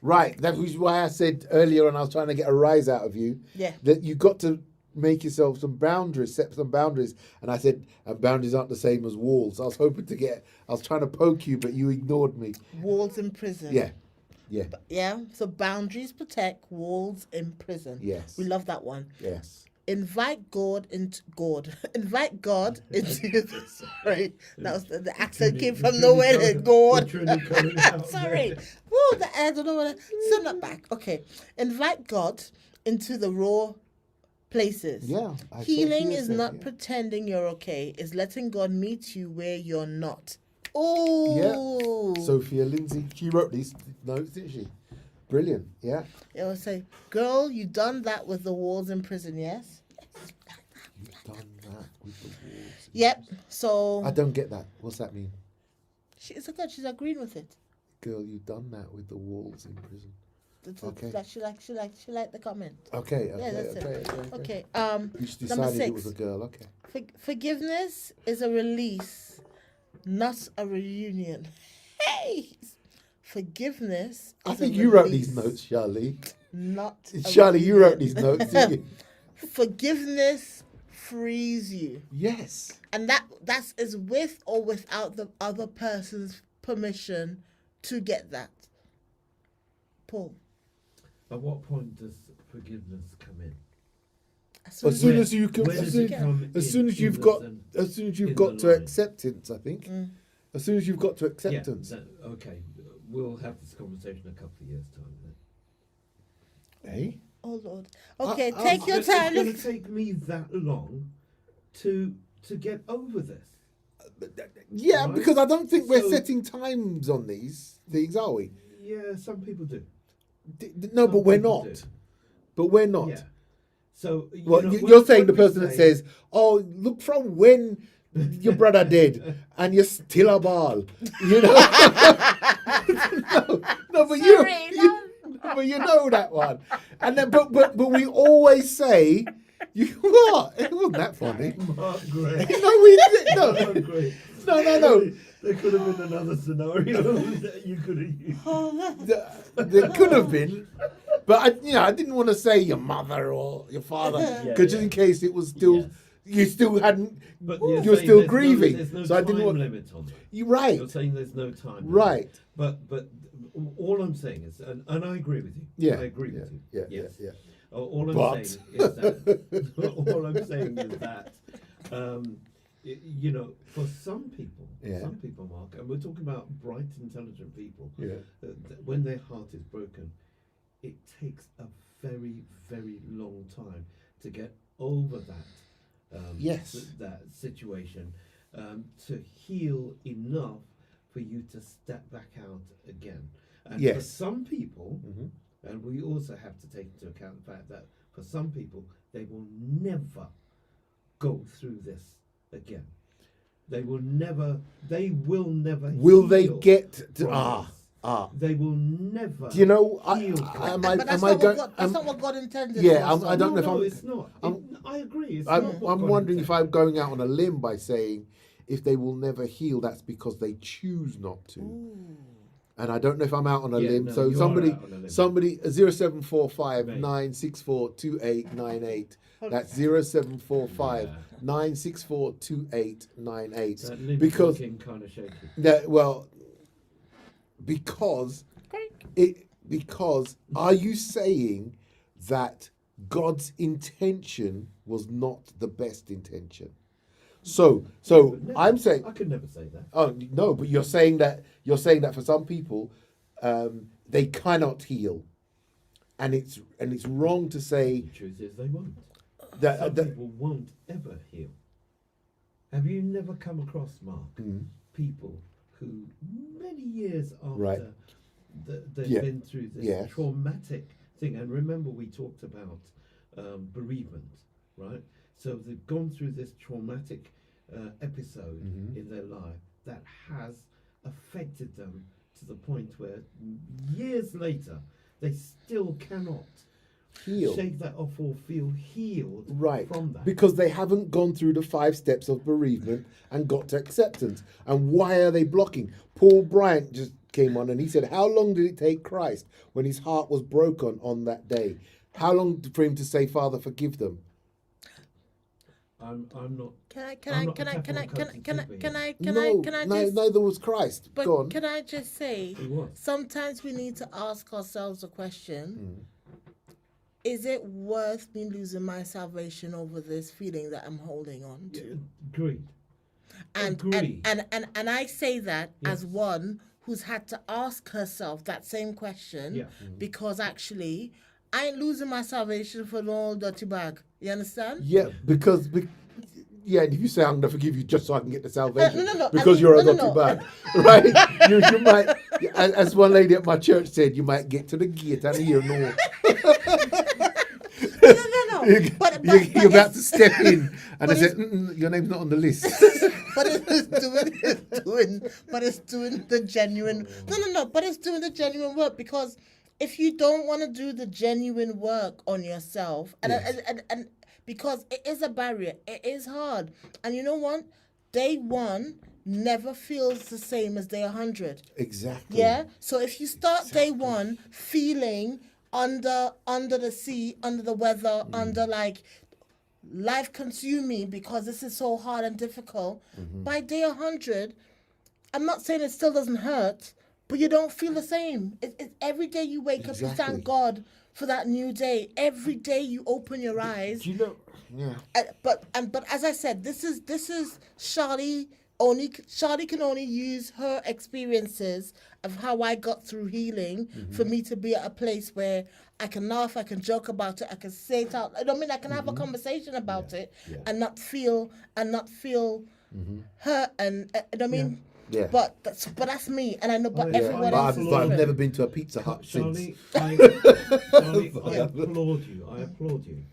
Right. That was why I said earlier, and I was trying to get a rise out of you. Yeah. That you got to make yourself some boundaries, set some boundaries. And I said, boundaries aren't the same as walls. I was trying to poke you, but you ignored me. Walls imprison. Yeah. Yeah. Yeah. So boundaries protect, walls imprison. Yes. We love that one. Yes. Invite God into Invite God into sorry. That was the accent came from nowhere. God. Sorry. Woo, the I don't know what send that back. Okay. Invite God into the raw places. Yeah. Healing is Sophia said, not yeah. pretending you're okay. It's letting God meet you where you're not. Oh. Sophia Lindsay, she wrote these notes, didn't she? Brilliant. Yeah. It would say, girl, you done that with the walls in prison, yes? You've done that with the walls. Yep. So I don't get that. What's that mean? she's a good. She's agreeing with it. Girl, you've done that with the walls in prison. Okay. She liked the comment. Okay. Yeah, that's it. Okay. Okay. You just Number decided it was 6. a girl. Okay. Forgiveness is a release, not a reunion. Hey, forgiveness. I is think a you wrote these release, notes, Charlie. Not a Charlie, you wrote reunion. these notes, didn't you? Forgiveness frees you, Yes. and that's is with or without the other person's permission to get that. Paul. At what point does forgiveness come in? As soon As as soon Where- as you can, where as does soon, it come as in? soon as In you've the got, sen- as soon as you've in got the to line? acceptance, I think. Mm. As soon as you've got to acceptance. Okay, we'll have this conversation in a couple of years' time then. Eh? Oh Lord. Okay, I- take your It's time. going to take me that long to get over this. Yeah, Right. because I don't think we're So- setting times on these things, are we? Yeah, some people do. No, Some but we're people not. do. But we're not. Yeah. So Well, know, you're saying the when we person that say- says, "Oh, look from when your brother did, and you're still a ball," you know. no, but but you know that one. And then, but we always say, "You what? It wasn't that funny." Mark Gray. No, we didn't. Mark Gray. No. There could have been another scenario that you could have used. There could have been, but I didn't want to say your mother or your father, Yeah, because just yeah. in case it was still, Yes. you still hadn't, But you're saying still there's grieving. there's no So I time didn't want. limit on that. You're right, You're saying there's no time limit. right. But all I'm saying is, and I agree with you. Yeah, I agree yeah, with you. yeah, Yes. yeah. All I'm But- saying is that. All I'm saying is that. You know, for some people, Yeah. Mark, and we're talking about bright, intelligent people, Yeah. when their heart is broken, it takes a very, very long time to get over that. Yes. That situation, to heal enough for you to step back out again. And for Yes. some people, Mhm. and we also have to take into account the fact that for some people, they will never go through this again. They will never. Will they heal get to from this. They will never. Do you know? heal from Am it. I? But that's Am I not going? what God, that's not what God intended. yeah, for us, I don't know if no, I'm- it's not. I agree. It's I'm not what God wondering if intended. I'm going out on a limb by saying if they will never heal, that's because they choose not to. And I don't know if I'm out on a Yeah, lim. no, So you are somebody, out on a limb. 0745 Mate. 964 2898. That's 0745 964 2898. That limb Because talking kind of shaky. that, well, because are you saying that God's intention was not the best intention? So But never. I'm saying, I could never say that. oh no, but you're saying that for some people, they cannot heal, and it's wrong to say The truth is, they won't. that. Some people won't ever heal. Have you never come across, Mark, people who many years after Right. they've Yeah. been through this Yes. traumatic thing, and remember we talked about bereavement, right? So they've gone through this traumatic episode in their life that has affected them to the point where years later they still cannot Heal. shake that off or feel healed Right, from that. because they haven't gone through the 5 steps of bereavement and got to acceptance. And why are they blocking? Paul Bryant just came on and he said, how long did it take Christ when his heart was broken on that day? How long for him to say, Father, forgive them? I'm not. Can I No, just neither was Christ. but Go on. can I just say He was. sometimes we need to ask ourselves a question. Is it worth me losing my salvation over this feeling that I'm holding on to? Agreed. And Agree. and I say that as Yes. one who's had to ask herself that same question Yeah. because actually I ain't losing my salvation for no old dirty bag. You understand? Yeah, because yeah, and if you say I'm gonna forgive you just so I can get the salvation, no, I because mean, you're a no, dirty no. bag, right? you might, as one lady at my church said, you might get to the gate and hear no. No. But You're about it's- to step in, and they but said, your name's not on the list. but it's doing the genuine but it's doing the genuine work, because if you don't want to do the genuine work on yourself and because it is a barrier, it is hard, and you know what, day 1 never feels the same as day 100. Exactly. Yeah. So if you start day 1 feeling under the sea, under the weather, under like life consuming because this is so hard and difficult, by day 100, I'm not saying it still doesn't hurt, but you don't feel the same. It's every day you wake up, you Exactly. thank God for that new day. Every day you open your eyes. Do you know? Yeah. But as I said, this is Charlie. Charlie can only use her experiences of how I got through healing for me to be at a place where I can laugh, I can joke about it, I can say it out. I mean, I can have a conversation about it and not feel hurt, and I mean. Yeah. But that's me, and I know. But Oh, yeah. everyone But else is I've different. never been to a Pizza Hut Charlie, since. Charlie, I applaud you. I applaud you.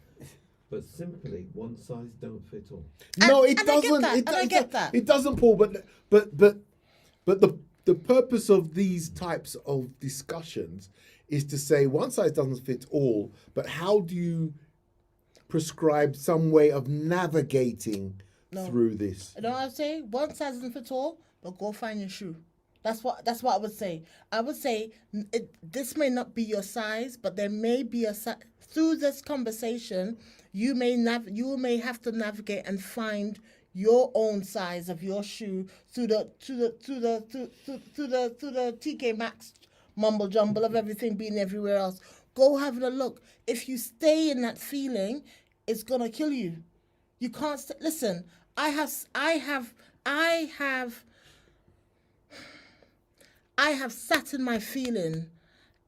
But simply, one size don't fit all. No, it and I get doesn't. that, and I get that. It doesn't, Paul. But the purpose of these types of discussions is to say one size doesn't fit all. But how do you prescribe some way of navigating through this? You know what I'm saying? One size doesn't fit all, but go find your shoe. That's what I would say. I would say this may not be your size, but there may be a size. Through this conversation, you may have to navigate and find your own size of your shoe through the TK Maxx mumble jumble of everything being everywhere else. Go having a look. If you stay in that feeling, it's gonna kill you. You can't listen. I have sat in my feeling,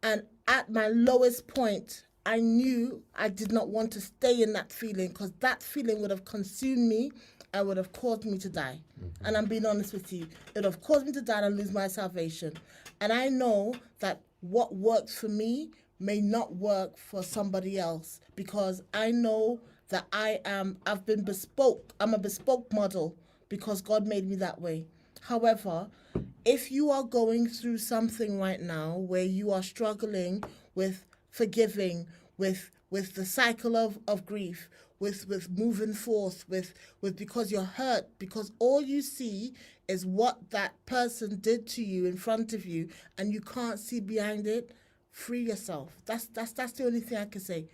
and at my lowest point, I knew I did not want to stay in that feeling, because that feeling would have consumed me and would have caused me to die. And I'm being honest with you. It would have caused me to die and lose my salvation. And I know that what works for me may not work for somebody else, because I know that I've been bespoke. I'm a bespoke model because God made me that way. However, if you are going through something right now where you are struggling with forgiving, with the cycle of grief, with moving forth, with because you're hurt, because all you see is what that person did to you in front of you, and you can't see behind it, free yourself. That's the only thing I can say.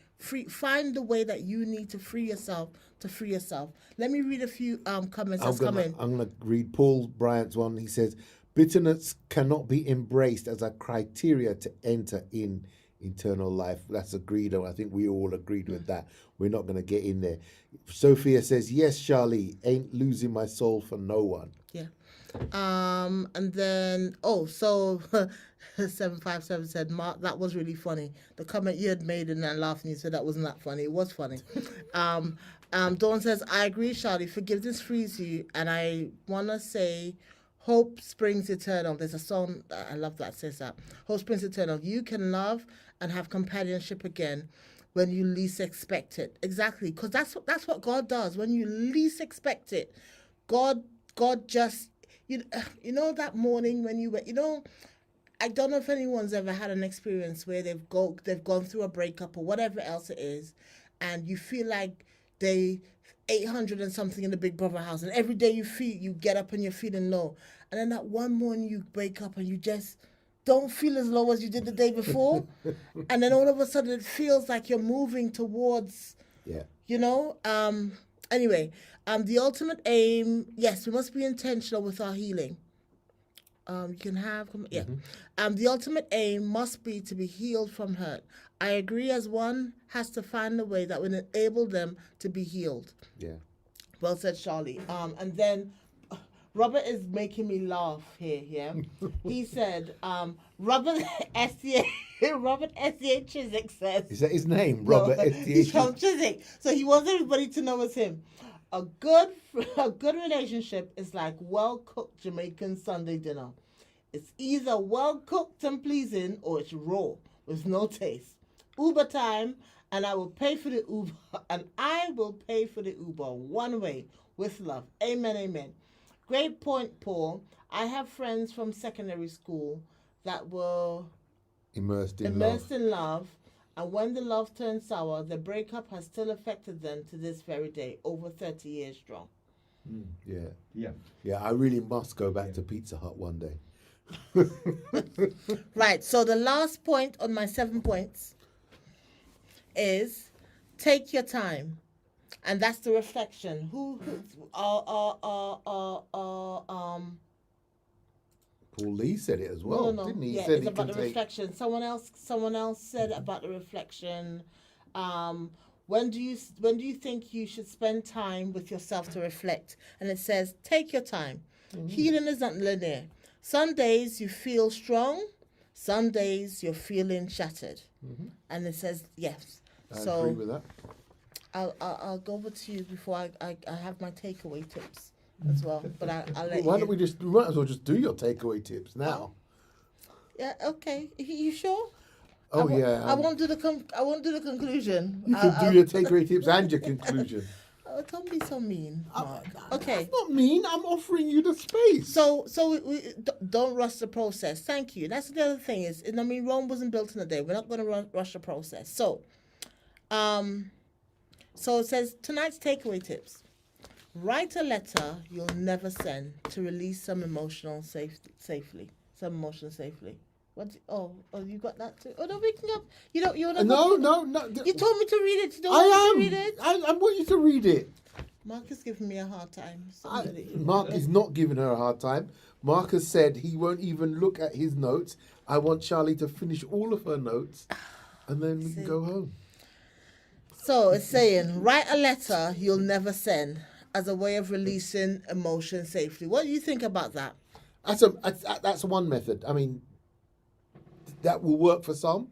Find the way that you need to free yourself to free yourself. Let me read a few comments that's come in. I'm gonna read Paul Bryant's one. He says, bitterness cannot be embraced as a criteria to enter in eternal life. That's agreed on. I think we all agreed with that. We're not going to get in there. Sophia says, yes, Charlie, ain't losing my soul for no one. Yeah. And then, so 757 said, Mark, that was really funny. The comment you had made in that laughing, you said that wasn't that funny. It was funny. Dawn says, I agree, Charlie. Forgiveness frees you. And I want to say, hope springs eternal. There's a song, I love that, says that. Hope springs eternal. You can love and have companionship again when you least expect it. Exactly, because that's what God does. When you least expect it, God just, you know that morning when you were, I don't know if anyone's ever had an experience where they've gone through a breakup or whatever else it is, and you feel like 800 and something in the Big Brother house, and every day you get up and you're feeling low, and then that one morning you wake up and you just don't feel as low as you did the day before, and then all of a sudden it feels like you're moving towards, anyway, the ultimate aim, yes, we must be intentional with our healing. You can have, the ultimate aim must be to be healed from hurt. I agree, as one has to find a way that will enable them to be healed. Yeah. Well said, Charlie. And then Robert is making me laugh here, yeah? He said, Robert S.C.A. Chiswick says... Is that his name, Robert S.C.A. He's from Chiswick. So he wants everybody to know it's him. A good relationship is like well-cooked Jamaican Sunday dinner. It's either well-cooked and pleasing, or it's raw with no taste. Uber time, and I will pay for the Uber, and I will pay for the Uber one way, with love. Amen, amen. Great point, Paul. I have friends from secondary school that were immersed in love, and when the love turned sour, the breakup has still affected them to this very day, over 30 years strong. Yeah, I really must go back to Pizza Hut one day. Right, so the last point on my 7 points is take your time, and that's the reflection. Paul Lee said it as well, no. didn't he? Yeah, Said it's about the reflection. Someone else said about the reflection. When do you think you should spend time with yourself to reflect? And it says, take your time. Mm-hmm. Healing is not linear. Some days you feel strong, some days you're feeling shattered. Mm-hmm. And it says, yes. I agree with that. I'll go over to you before I have my takeaway tips as well. But I'll let Why don't we might as well just do your takeaway tips now. Yeah, okay. You sure? Oh, I won't do the conclusion. You can do your takeaway tips and your conclusion. Don't be so mean, Mark. Okay. That's not mean. I'm offering you the space. So we don't rush the process. Thank you. That's the other thing is, Rome wasn't built in a day. We're not going to rush the process. So it says, tonight's takeaway tips. Write a letter you'll never send to release some emotion safely. What? You got that too? Oh no, we can go. You don't. You want to? No. You told me to read it. You don't want me to read it. I want you to read it. Mark is giving me a hard time. Mark is not giving her a hard time. Mark has said he won't even look at his notes. I want Charlie to finish all of her notes, and then we can See. go home. So it's saying, write a letter you'll never send as a way of releasing emotion safely. What do you think about that? That's one method. I mean, that will work for some,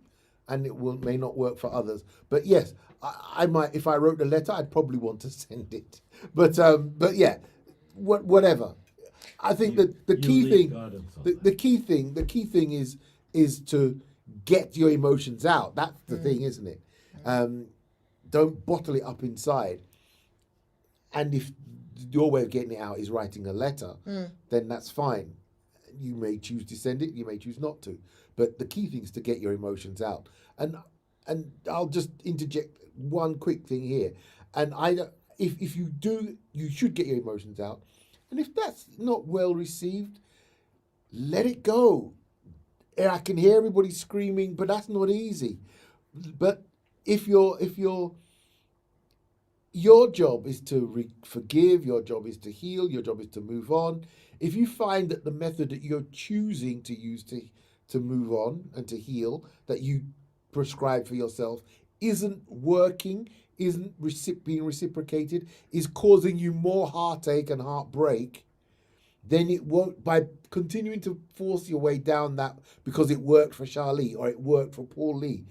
and may not work for others. But yes, I might, if I wrote a letter, I'd probably want to send it. But yeah, whatever. I think that the key thing, the key thing is to get your emotions out. That's the thing, isn't it? Don't bottle it up inside. And if your way of getting it out is writing a letter, then that's fine. You may choose to send it, you may choose not to. But the key thing is to get your emotions out. And I'll just interject one quick thing here. And if you do, you should get your emotions out. And if that's not well received, let it go. I can hear everybody screaming, but that's not easy. But if your job is to forgive, your job is to heal, your job is to move on. If you find that the method that you're choosing to use to move on and to heal, that you prescribe for yourself, isn't working, isn't being reciprocated, is causing you more heartache and heartbreak, then it won't, by continuing to force your way down that because it worked for Charlie or it worked for Paul Lee,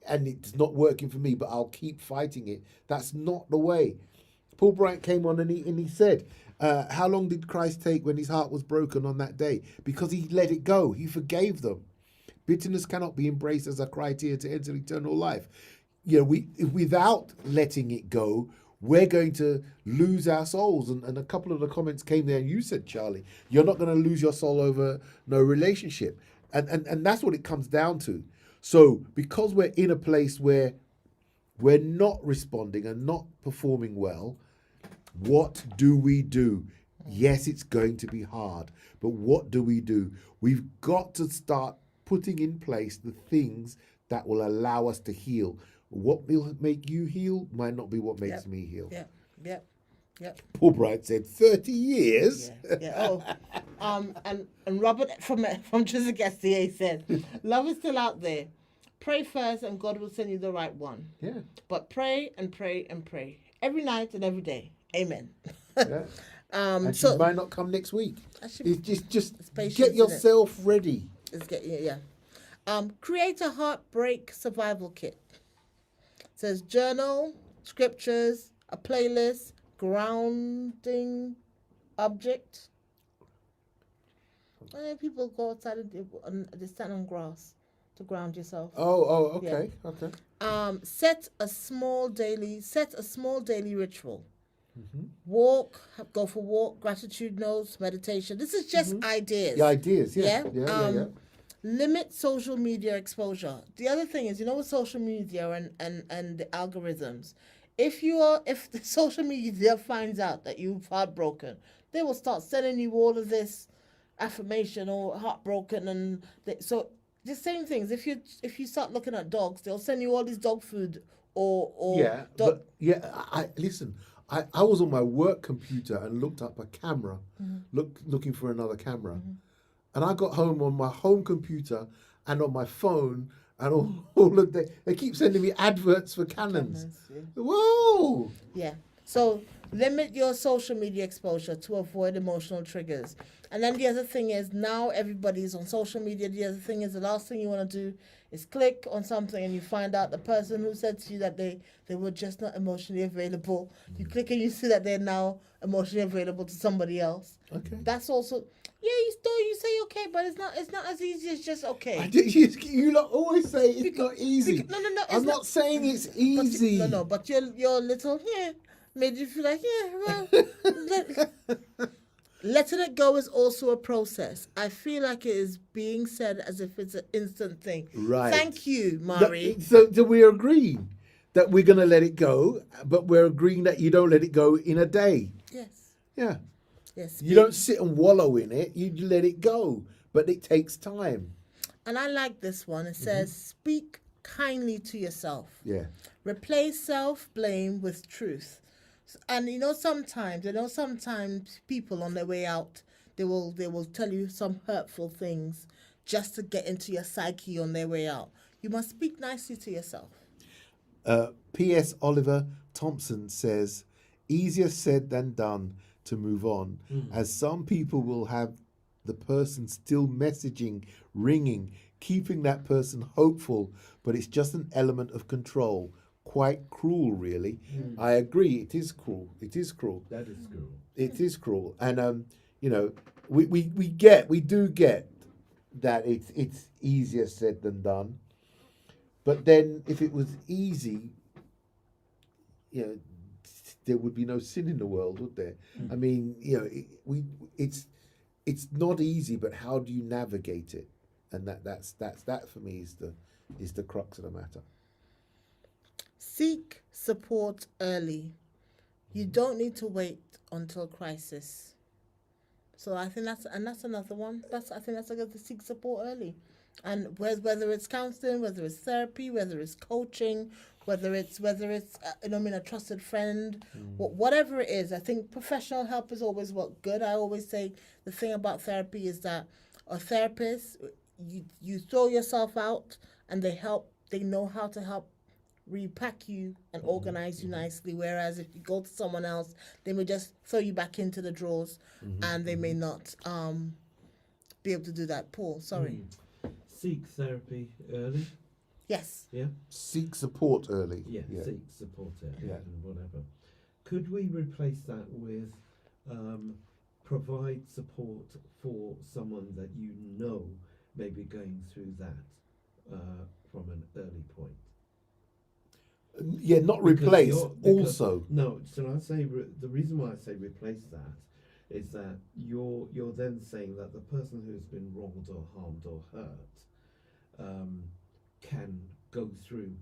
and it's not working for me, but I'll keep fighting it. That's not the way. Paul Bryant came on and he said, how long did Christ take when his heart was broken on that day? Because he let it go. He forgave them. Bitterness cannot be embraced as a criteria to enter eternal life. You know, without letting it go, we're going to lose our souls. And a couple of the comments came there, and you said, Charlie, you're not going to lose your soul over no relationship. And that's what it comes down to. So because we're in a place where we're not responding and not performing well, what do we do? Yes, it's going to be hard, but what do? We've got to start putting in place the things that will allow us to heal. What will make you heal might not be what makes me heal. Yep. Paul Bright said 30 years. Yeah. Oh, and Robert from Trizagestier said, love is still out there. Pray first and God will send you the right one. Yeah. But pray and pray and pray. Every night and every day. Amen. Yeah. And she might not come next week. It's just get yourself ready. Create a heartbreak survival kit. It says journal, scriptures, a playlist, grounding object. People go outside and they stand on grass to ground yourself. Okay. Set a small daily ritual. Walk, go for walk, gratitude notes, meditation. This is just ideas. Yeah, ideas. Yeah. Limit social media exposure. The other thing is, with social media and the algorithms, if the social media finds out that you've heartbroken, they will start sending you all of this affirmation or heartbroken, so the same things. If you start looking at dogs, they'll send you all this dog food listen. I was on my work computer and looked up a camera, looking for another camera. And I got home on my home computer and on my phone and all of they keep sending me adverts for Canons. Whoa! Yeah. So limit your social media exposure to avoid emotional triggers. And then the other thing is, now everybody's on social media. The other thing is, the last thing you want to do is click on something and you find out the person who said to you that they were just not emotionally available. You click and you see that they're now emotionally available to somebody else. Okay. That's also, you say okay, but it's not as easy as just okay. You lot always say it's not easy. No. I'm not saying it's easy. But your little made you feel like letting it go is also a process. I feel like it is being said as if it's an instant thing. Right. Thank you, Mari. So we're agreeing that we're going to let it go, but we're agreeing that you don't let it go in a day. Yes. Yeah. Yes. You don't sit and wallow in it. You let it go, but it takes time. And I like this one. It says, speak kindly to yourself. Yeah. Replace self-blame with truth. And sometimes people on their way out, they will tell you some hurtful things just to get into your psyche on their way out. you must speak nicely to yourself. P.S. Oliver Thompson says, easier said than done to move on, as some people will have the person still messaging, ringing, keeping that person hopeful, but it's just an element of control. Quite cruel, really. I agree. It is cruel. It is cruel. That is cool. It is cruel, and you know, we do get that it's easier said than done. But then, if it was easy, you know, there would be no sin in the world, would there? I mean, you know, it's not easy, but how do you navigate it? And that for me is the crux of the matter. Seek support early. You don't need to wait until crisis. So I think that's another one. I think that's to seek support early, and whether it's counseling, whether it's therapy, whether it's coaching, whether it's a trusted friend, whatever it is. I think professional help is always good. I always say the thing about therapy is that a therapist, you throw yourself out and they know how to help repack you and organize you nicely, whereas if you go to someone else, they may just throw you back into the drawers and they may not be able to do that. Paul, sorry. Seek therapy early. Yes. Yeah. Seek support early. Yeah. Seek support early. Yeah. And whatever. Could we replace that with provide support for someone that you know may be going through that from an early point? Yeah, not Because replace. because- Also, No, so I say the reason why I say replace that is that you're then saying that the person who's been wronged or harmed or hurt can go through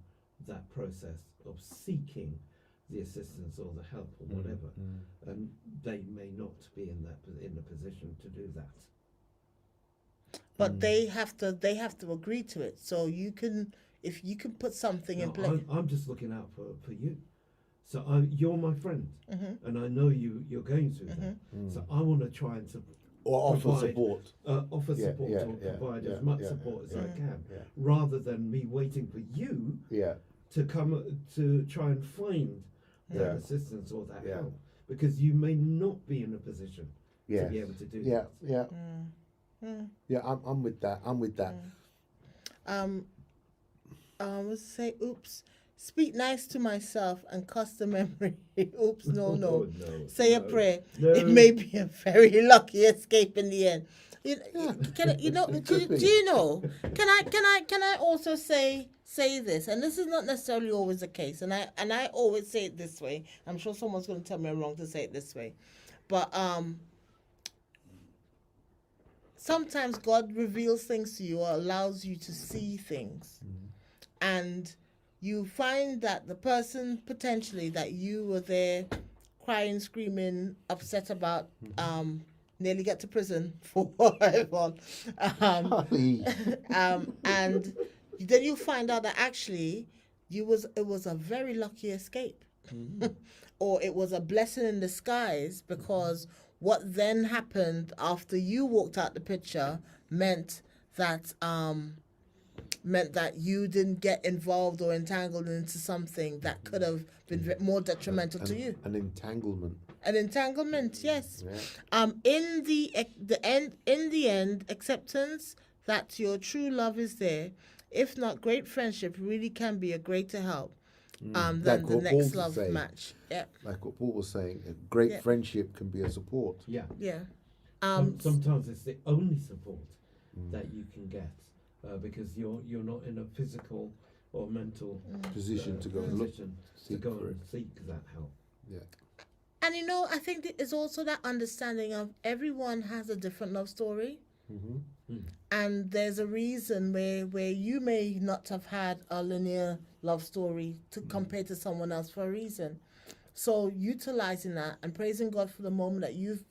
that process of seeking the assistance or the help or whatever, and they may not be in a position to do that. But they have to agree to it. So if you can put something in No, place. I'm just looking out for you. So you're my friend, and I know you're going through that. So I want to try and or offer provide- support. offer Yeah, support yeah, or yeah, provide yeah, as much yeah, support as yeah, I can, yeah. rather than me waiting for you Yeah, to come to try and find that Yeah. assistance or that Yeah. help, because you may not be in a position yeah, to be able to do yeah, that. Mm. yeah. I'm with that. I'm with that. Let's say, oops. Speak nice to myself and cuss the memory. Oops, no. Oh, no, Say a no, prayer. no. It may be a very lucky escape in the end. Do you know? Can I also say this? And this is not necessarily always the case. And I always say it this way. I'm sure someone's going to tell me I'm wrong to say it this way, but sometimes God reveals things to you or allows you to see things, and you find that the person potentially that you were there crying, screaming, upset about, nearly get to prison for whatever, Golly. and then you find out that actually it was a very lucky escape, or it was a blessing in disguise, because what then happened after you walked out the picture meant that you didn't get involved or entangled into something that could have been more detrimental to you. An entanglement. An entanglement, yes. Yeah. In the end, acceptance that your true love is there. If not, great friendship really can be a greater help than Like the what next Paul's love saying. match. Yeah, Like what Paul was saying, a great Yeah. friendship can be a support. Yeah. yeah. Sometimes it's the only support that you can get, because you're not in a physical or mental Position to go and look, position to seek go for and it. seek that help. Yeah. And I think it's also that understanding of everyone has a different love story. And there's a reason where you may not have had a linear love story to compare to someone else for a reason. So utilizing that and praising God for the moment that you've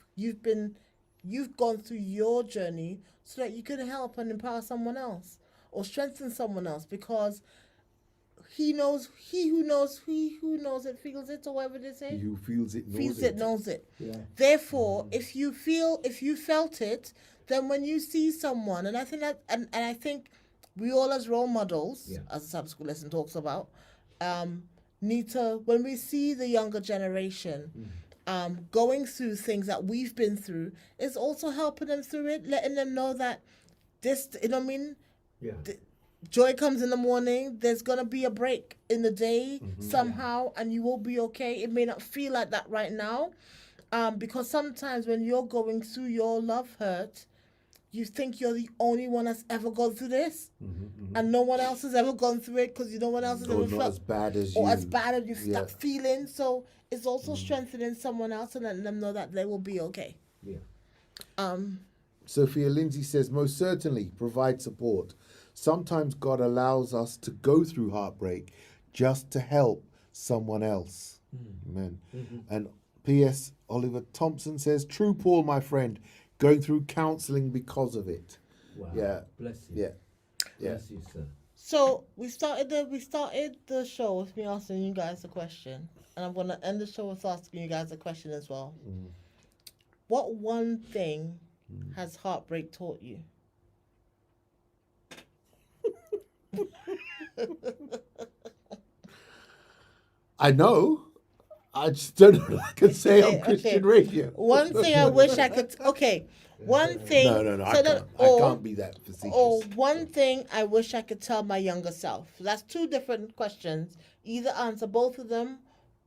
gone through your journey, so that you can help and empower someone else or strengthen someone else, because he who knows it feels it, or whatever they say. He who feels it knows Feels it. it, knows it. Yeah. Therefore, if you felt it, then when you see someone, and I think that, and I think we all as role models, Yeah. as the Sabbath school lesson talks about, need to, when we see the younger generation going through things that we've been through, is also helping them through it, letting them know that this, you know what I mean? Yeah. Joy comes in the morning. There's gonna be a break in the day somehow, and you will be okay. It may not feel like that right now, because sometimes when you're going through your love hurt, you think you're the only one that's ever gone through this, and no one else has ever gone through it because no one else has Or ever not felt as bad as or you. as bad as you Yeah. start feeling. So it's also strengthening someone else and letting them know that they will be okay. Yeah. Sophia Lindsay says, most certainly provide support. Sometimes God allows us to go through heartbreak just to help someone else. Amen. And P.S. Oliver Thompson says, true, Paul, my friend, going through counselling because of it. Wow. Yeah. Bless you. Yeah. Yeah. Bless you, sir. So we started the show with me asking you guys a question, and I'm gonna end the show with asking you guys a question as well. What one thing has heartbreak taught you? I know. I just don't know what I can say on Okay. Christian radio. One thing I wish I could. Okay, one thing. No. So I can't be that facetious. Or one thing I wish I could tell my younger self. That's two different questions. Either answer both of them,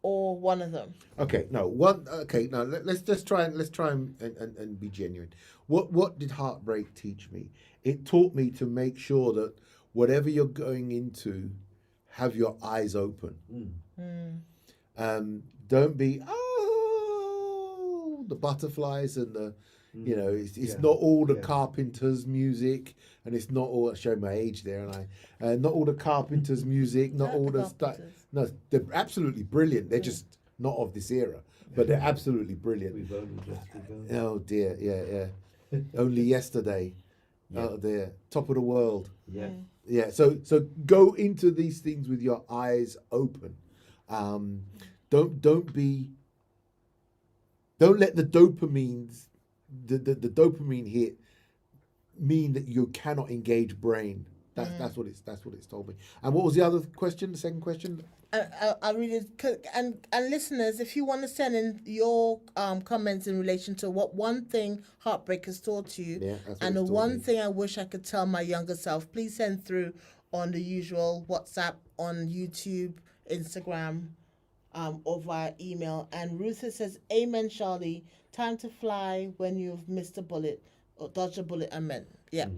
or one of them. Okay, no one. Okay, no. Let's try and be genuine. What did heartbreak teach me? It taught me to make sure that whatever you're going into, have your eyes open. Don't be the butterflies and the. You know, it's not all the Carpenters' music, and it's not all. Showing my age there, and not all the Carpenters' music, not all the stuff. No, they're absolutely brilliant. They're just not of this era, but they're absolutely brilliant. We've only just begun. Oh dear, yeah. Only yesterday. Oh dear, top of the world. Yeah. Yeah. So go into these things with your eyes open. Don't let the dopamines. The dopamine hit mean that you cannot engage brain. That's what it's told me. And what was the other question? The second question? I really and listeners, if you want to send in your comments in relation to what one thing heartbreak has taught you, that's what and the it's taught one me. thing I wish I could tell my younger self, please send through on the usual WhatsApp, on YouTube, Instagram, or via email. And Ruth says, "Amen, Charlie. Time to fly when you've missed a bullet or dodged a bullet." Amen. Yeah.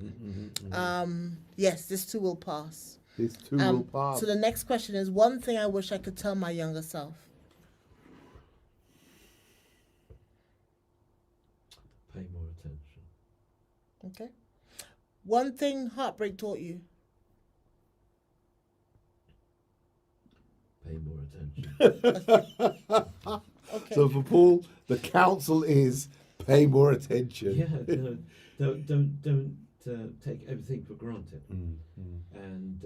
Yes, this too will pass. This too will pass. So the next question is, one thing I wish I could tell my younger self. Pay more attention. Okay. One thing heartbreak taught you. Pay more attention. Okay. So for Paul, the counsel is pay more attention. Yeah, don't take everything for granted, and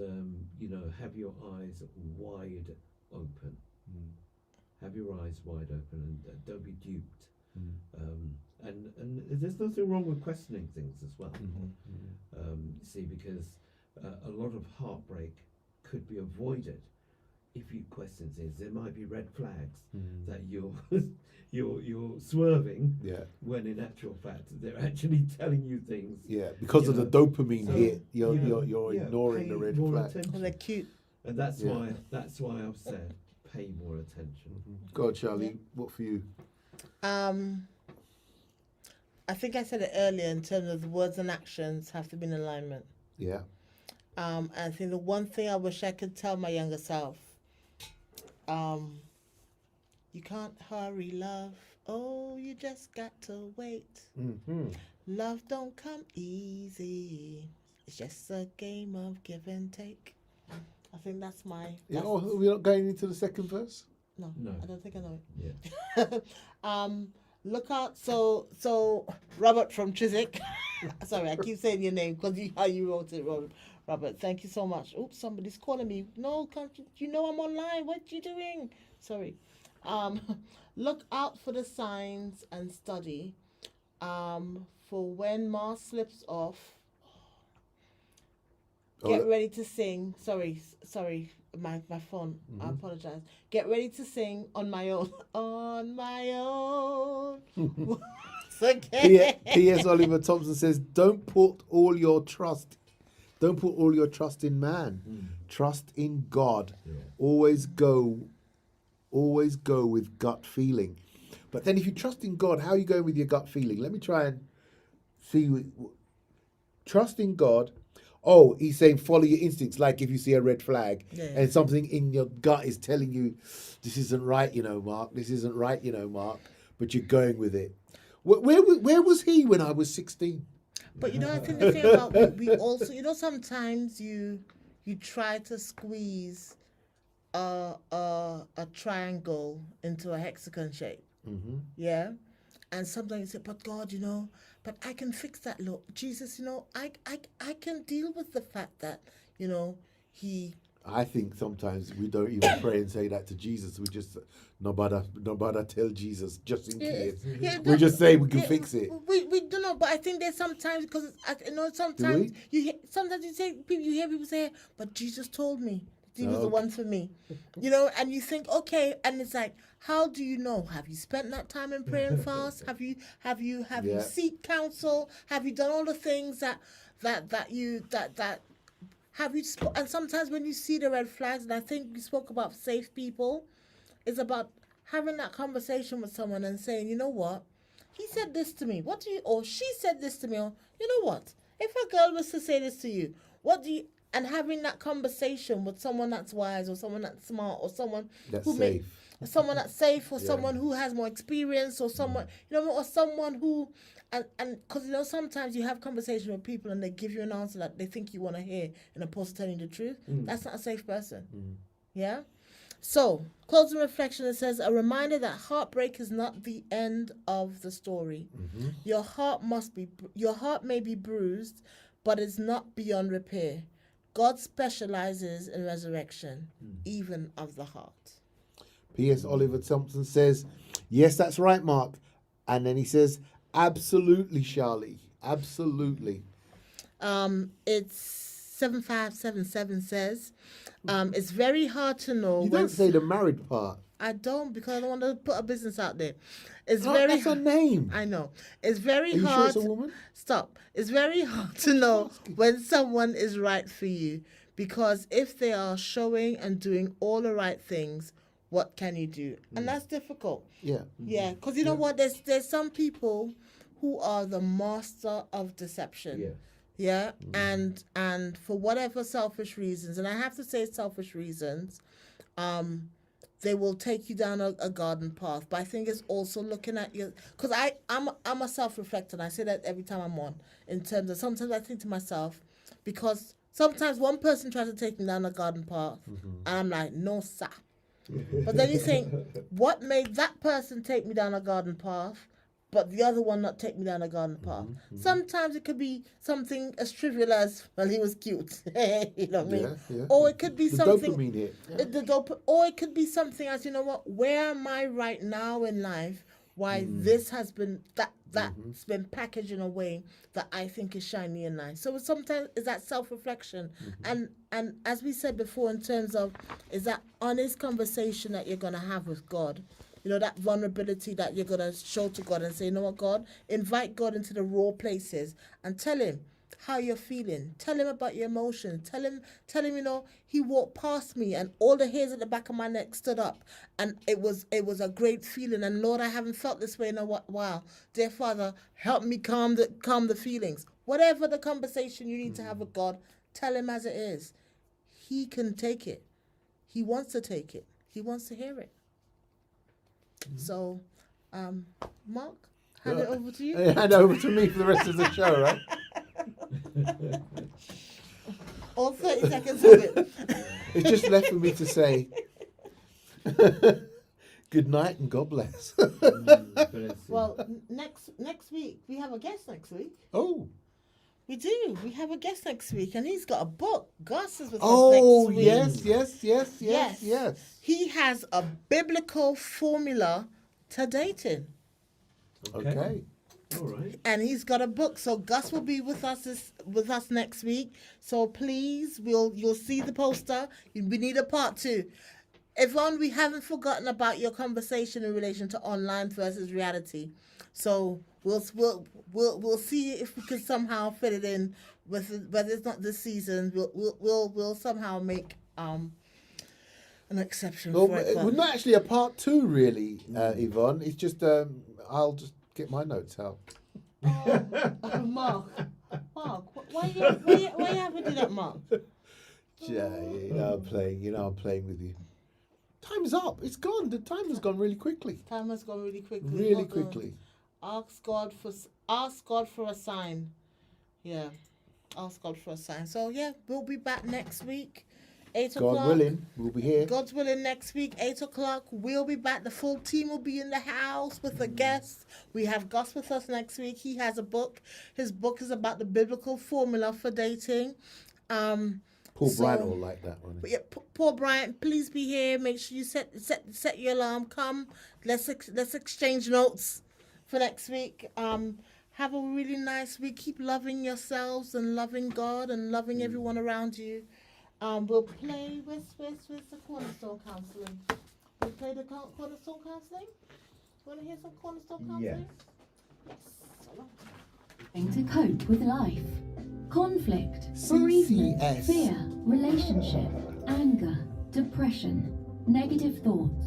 have your eyes wide open. Have your eyes wide open, and don't be duped. And there's nothing wrong with questioning things as well. See, because a lot of heartbreak could be avoided if you question things. There might be red flags that you're swerving, when in actual fact they're actually telling you things. Yeah, because of the dopamine hit, you're ignoring pay the red more flag. attention. Oh, they're cute. And that's why I've said pay more attention. Go on, Charlie. What for you? I think I said it earlier in terms of the words and actions have to be in alignment. Yeah. I think the one thing I wish I could tell my younger self, you can't hurry love. Oh, you just got to wait. Love don't come easy. It's just a game of give and take. I think that's my. We're not going into the second verse? No, I don't think I know Yeah. it. Look out! So Robert from Chiswick. Sorry, I keep saying your name because how you wrote it, Robert. Thank you so much. Oops, somebody's calling me. No, you know I'm online. What you doing? Sorry. Look out for the signs and study. For when Mars slips off. Get ready to sing. Sorry, my phone. I apologize. Get ready to sing on my own. On my own. P.S. Oliver Thompson says, don't put all your trust in man. Trust in God. Yeah. Always go with gut feeling. But then if you trust in God, how are you going with your gut feeling? Let me try and see. Trust in God. Oh, he's saying follow your instincts. Like if you see a red flag and something in your gut is telling you, this isn't right, Mark. This isn't right, Mark. But you're going with it. Where was he when I was 16? But I think the thing about we also, sometimes you try to squeeze a triangle into a hexagon shape. Mm-hmm. Yeah. And sometimes you say, but God, but I can fix that. Look, Jesus, I can deal with the fact that, he. I think sometimes we don't even pray and say that to Jesus. We just, nobody tell Jesus, just in case. Yeah, we just say we can fix it. We don't know, but I think there's sometimes, because sometimes you hear people say, but Jesus told me. He was the one for me, and you think, okay, and it's like, how do you know? Have you spent that time in prayer and fast? Have you seek counsel? Have you done all the things that have you? And sometimes when you see the red flags, and I think we spoke about safe people, it's about having that conversation with someone and saying, you know what, he said this to me. What do you? Or she said this to me. Or you know what? If a girl was to say this to you, what do you? And having that conversation with someone that's wise, or someone that's smart, or someone that's who safe. Someone that's safe, or someone who has more experience, or someone or someone who, and because sometimes you have conversation with people and they give you an answer that they think you want to hear, and opposed to telling the truth. That's not a safe person. Yeah. So, closing reflection, it says, a reminder that heartbreak is not the end of the story. Your heart may be bruised, but it's not beyond repair. God specializes in resurrection, even of the heart. P.S. Oliver Thompson says, yes, that's right, Mark. And then he says, absolutely, Charlie. Absolutely. It's 7577 says, it's very hard to know. You don't say the married part. I don't, because I don't want to put a business out there. That's a name. I know. It's very Are you hard. sure it's a woman? Stop. It's very hard to know when someone is right for you, because if they are showing and doing all the right things, what can you do? And that's difficult. Yeah. Yeah, because you know what? There's some people who are the master of deception. Yeah. Yeah, and for whatever selfish reasons, and I have to say selfish reasons, they will take you down a garden path. But I think it's also looking at you, because I'm a self-reflector, and I say that every time I'm on, in terms of sometimes I think to myself, because sometimes one person tries to take me down a garden path, and I'm like, no, sir. But then you think, what made that person take me down a garden path, but the other one not take me down a garden path? Sometimes it could be something as trivial as, well, he was cute. You know what I mean? Yeah. Or it could be the something. Dopamine hit. Or it could be something as, you know what? Where am I right now in life? Why this has been that's been packaged in a way that I think is shiny and nice. So sometimes is that self-reflection, and as we said before, in terms of is that honest conversation that you're gonna have with God. That vulnerability that you're going to show to God and say, you know what, God, invite God into the raw places and tell him how you're feeling. Tell him about your emotions. Tell him, he walked past me and all the hairs at the back of my neck stood up. And it was a great feeling. And Lord, I haven't felt this way in a while. Dear Father, help me calm the feelings. Whatever the conversation you need to have with God, tell him as it is. He can take it. He wants to take it. He wants to hear it. So, Mark, hand it over to you. Hand over to me for the rest of the show, right? All 30 seconds of it. It's just left for me to say good night and God bless. Well, next week, we have a guest next week. Oh. We do. We have a guest next week, and he's got a book. Gus is with us next week. Yes. He has a biblical formula to dating. Okay. All right. and he's got a book. So Gus will be with us next week. So please, you'll see the poster. We need a part 2. Yvonne, we haven't forgotten about your conversation in relation to online versus reality. So we'll see if we can somehow fit it in with whether it's not this season. We'll somehow make an exception Well, for it. it was not actually a part 2, really, Yvonne. It's just I'll just get my notes out. Mark, why you have to do that, Mark? Jay, I'm playing with you. Time's up. It's gone. The time has gone really quickly. Time has gone really quickly. Really Hold on. quickly. Ask God for a sign. Yeah, ask God for a sign. So yeah, we'll be back next week, 8 o'clock. God willing, we'll be here. God's willing, next week, 8 o'clock. We'll be back. The full team will be in the house with the guests. We have Gus with us next week. He has a book. His book is about the biblical formula for dating. Paul Bryant will like that one. But yeah, Paul Bryant, please be here. Make sure you set your alarm. Come, let's exchange notes for next week. Have a really nice week. Keep loving yourselves and loving God and loving everyone around you. We'll play. Where's the Cornerstone Counseling? We'll play the Cornerstone Counseling. Want to hear some Cornerstone Counseling? Yes. To cope with life. Conflict, bereavement, CCS. fear, relationship, anger, depression, negative thoughts,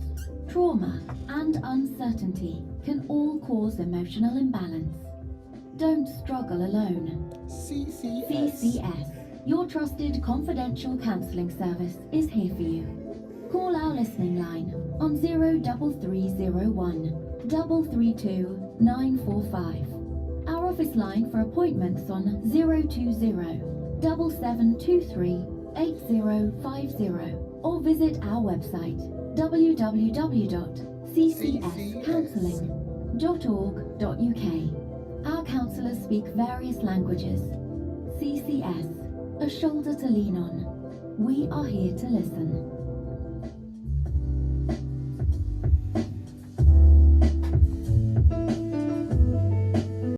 trauma, and uncertainty can all cause emotional imbalance. Don't struggle alone. CCS. CCS, your trusted confidential counselling service, is here for you. Call our listening line on 03301 332 945. Our office line for appointments on 020 7723 8050 or visit our website www.ccscounselling.org.uk. Our counsellors speak various languages. CCS, a shoulder to lean on. We are here to listen.